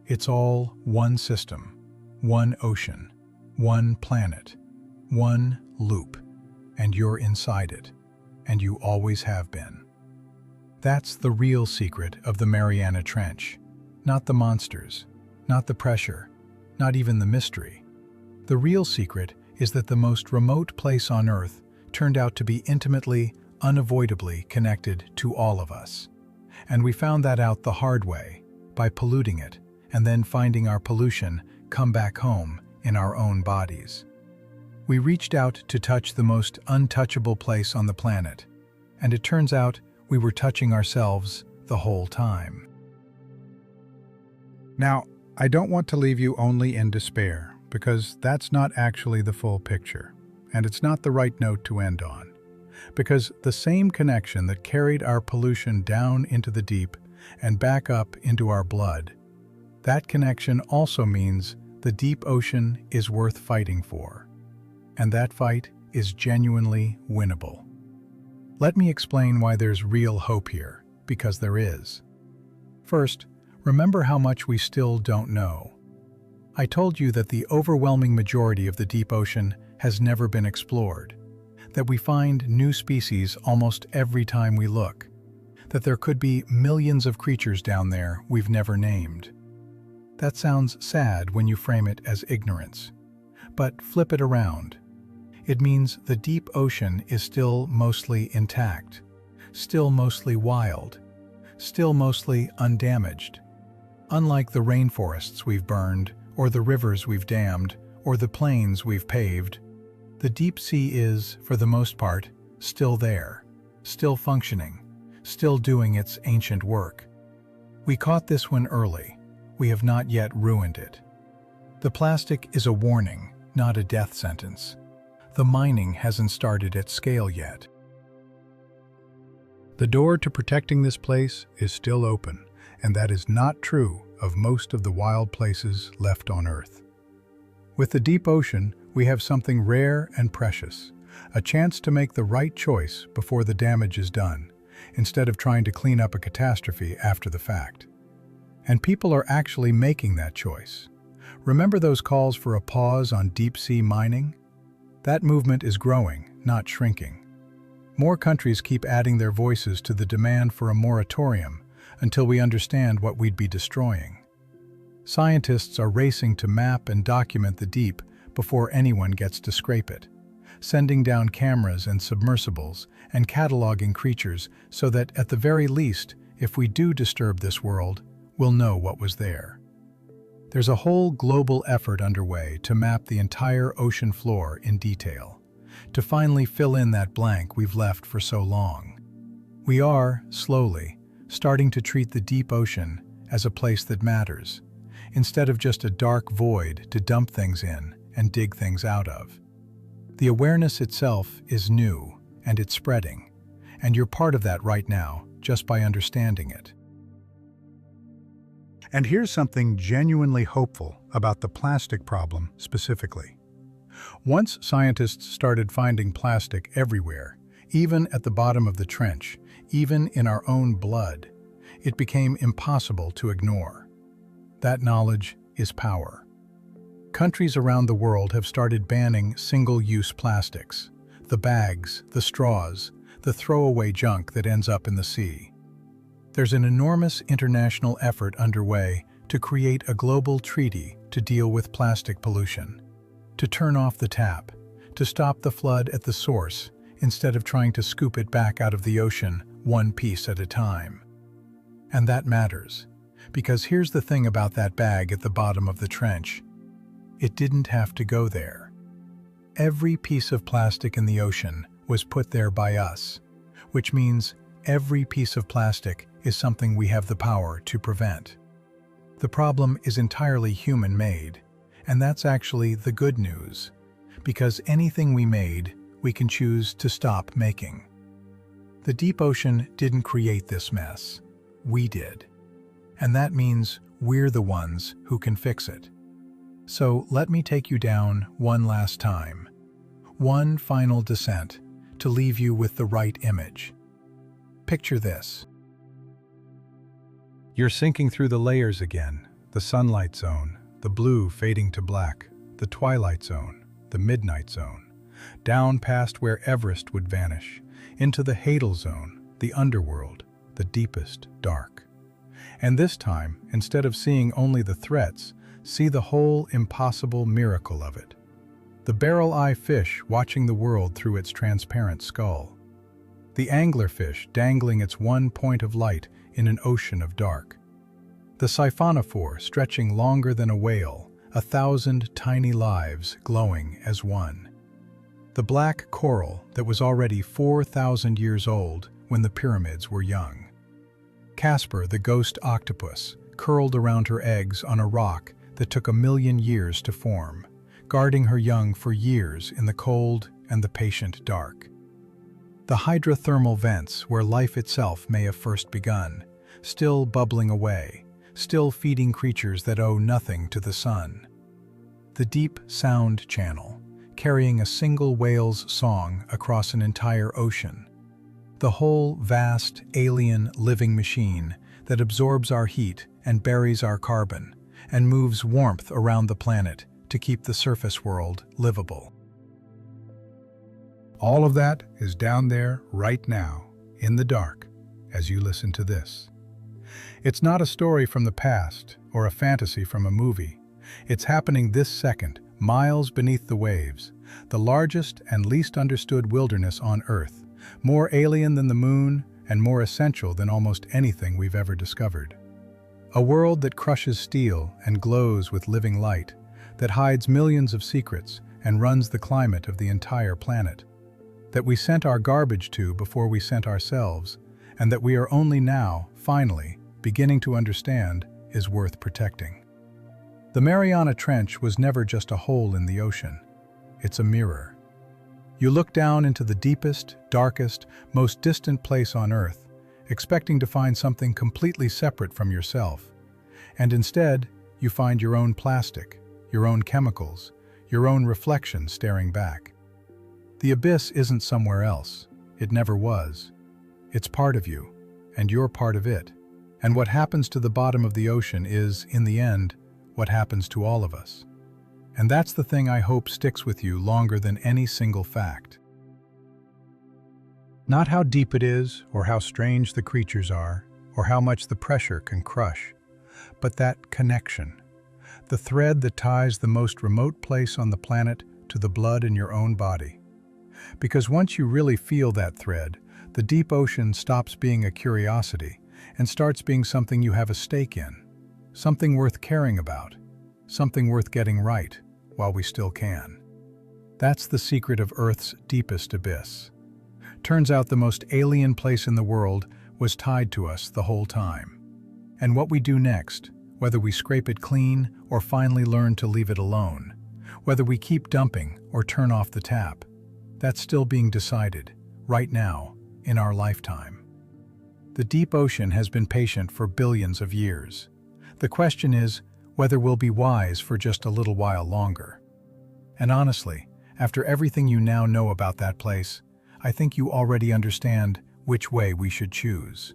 It's all one system, one ocean, one planet, one loop, and you're inside it, and you always have been. That's the real secret of the Mariana Trench. Not the monsters, not the pressure, not even the mystery. The real secret is that the most remote place on Earth turned out to be intimately, unavoidably connected to all of us. And we found that out the hard way, by polluting it, and then finding our pollution come back home in our own bodies. We reached out to touch the most untouchable place on the planet, and it turns out we were touching ourselves the whole time. Now, I don't want to leave you only in despair, because that's not actually the full picture, and it's not the right note to end on. Because the same connection that carried our pollution down into the deep and back up into our blood, that connection also means the deep ocean is worth fighting for. And that fight is genuinely winnable. Let me explain why there's real hope here, because there is. First, remember how much we still don't know. I told you that the overwhelming majority of the deep ocean has never been explored, that we find new species almost every time we look, that there could be millions of creatures down there we've never named. That sounds sad when you frame it as ignorance, but flip it around. It means the deep ocean is still mostly intact, still mostly wild, still mostly undamaged. Unlike the rainforests we've burned, or the rivers we've dammed, or the plains we've paved, the deep sea is, for the most part, still there, still functioning, still doing its ancient work. We caught this one early. We have not yet ruined it. The plastic is a warning, not a death sentence. The mining hasn't started at scale yet. The door to protecting this place is still open, and that is not true of most of the wild places left on Earth. With the deep ocean, we have something rare and precious, a chance to make the right choice before the damage is done, instead of trying to clean up a catastrophe after the fact. And people are actually making that choice. Remember those calls for a pause on deep-sea mining? That movement is growing, not shrinking. More countries keep adding their voices to the demand for a moratorium until we understand what we'd be destroying. Scientists are racing to map and document the deep before anyone gets to scrape it, sending down cameras and submersibles and cataloging creatures so that, at the very least, if we do disturb this world, we'll know what was there. There's a whole global effort underway to map the entire ocean floor in detail, to finally fill in that blank we've left for so long. We are, slowly, starting to treat the deep ocean as a place that matters, instead of just a dark void to dump things in and dig things out of. The awareness itself is new, and it's spreading, and you're part of that right now, just by understanding it. And here's something genuinely hopeful about the plastic problem specifically. Once scientists started finding plastic everywhere, even at the bottom of the trench, even in our own blood, it became impossible to ignore. That knowledge is power. Countries around the world have started banning single-use plastics, the bags, the straws, the throwaway junk that ends up in the sea. There's an enormous international effort underway to create a global treaty to deal with plastic pollution, to turn off the tap, to stop the flood at the source instead of trying to scoop it back out of the ocean one piece at a time. And that matters, because here's the thing about that bag at the bottom of the trench. It didn't have to go there. Every piece of plastic in the ocean was put there by us, which means every piece of plastic is something we have the power to prevent. The problem is entirely human-made, and that's actually the good news, because anything we made, we can choose to stop making. The deep ocean didn't create this mess. We did. And that means we're the ones who can fix it. So let me take you down one last time. One final descent to leave you with the right image. Picture this. You're sinking through the layers again, the sunlight zone, the blue fading to black, the twilight zone, the midnight zone, down past where Everest would vanish, into the Hadal zone, the underworld, the deepest dark. And this time, instead of seeing only the threats, see the whole impossible miracle of it. The barrel-eye fish watching the world through its transparent skull. The anglerfish dangling its one point of light in an ocean of dark. The siphonophore stretching longer than a whale, 1,000 tiny lives glowing as one. The black coral that was already 4,000 years old when the pyramids were young. Casper the ghost octopus, curled around her eggs on a rock that took 1,000,000 years to form, guarding her young for years in the cold and the patient dark. The hydrothermal vents where life itself may have first begun, still bubbling away, still feeding creatures that owe nothing to the sun. The deep sound channel, carrying a single whale's song across an entire ocean. The whole vast, alien, living machine that absorbs our heat and buries our carbon, and moves warmth around the planet to keep the surface world livable. All of that is down there right now, in the dark, as you listen to this. It's not a story from the past or a fantasy from a movie. It's happening this second, miles beneath the waves, the largest and least understood wilderness on Earth, more alien than the moon, and more essential than almost anything we've ever discovered. A world that crushes steel and glows with living light, that hides millions of secrets and runs the climate of the entire planet, that we sent our garbage to before we sent ourselves, and that we are only now, finally, beginning to understand is worth protecting. The Mariana Trench was never just a hole in the ocean. It's a mirror. You look down into the deepest, darkest, most distant place on Earth, expecting to find something completely separate from yourself. And instead, you find your own plastic, your own chemicals, your own reflection staring back. The abyss isn't somewhere else. It never was. It's part of you, and you're part of it. And what happens to the bottom of the ocean is, in the end, what happens to all of us. And that's the thing I hope sticks with you longer than any single fact. Not how deep it is, or how strange the creatures are, or how much the pressure can crush, but that connection. The thread that ties the most remote place on the planet to the blood in your own body. Because once you really feel that thread, the deep ocean stops being a curiosity and starts being something you have a stake in, something worth caring about, something worth getting right while we still can. That's the secret of Earth's deepest abyss. Turns out the most alien place in the world was tied to us the whole time. And what we do next, whether we scrape it clean or finally learn to leave it alone, whether we keep dumping or turn off the tap, that's still being decided, right now, in our lifetime. The deep ocean has been patient for billions of years. The question is whether we'll be wise for just a little while longer. And honestly, after everything you now know about that place, I think you already understand which way we should choose.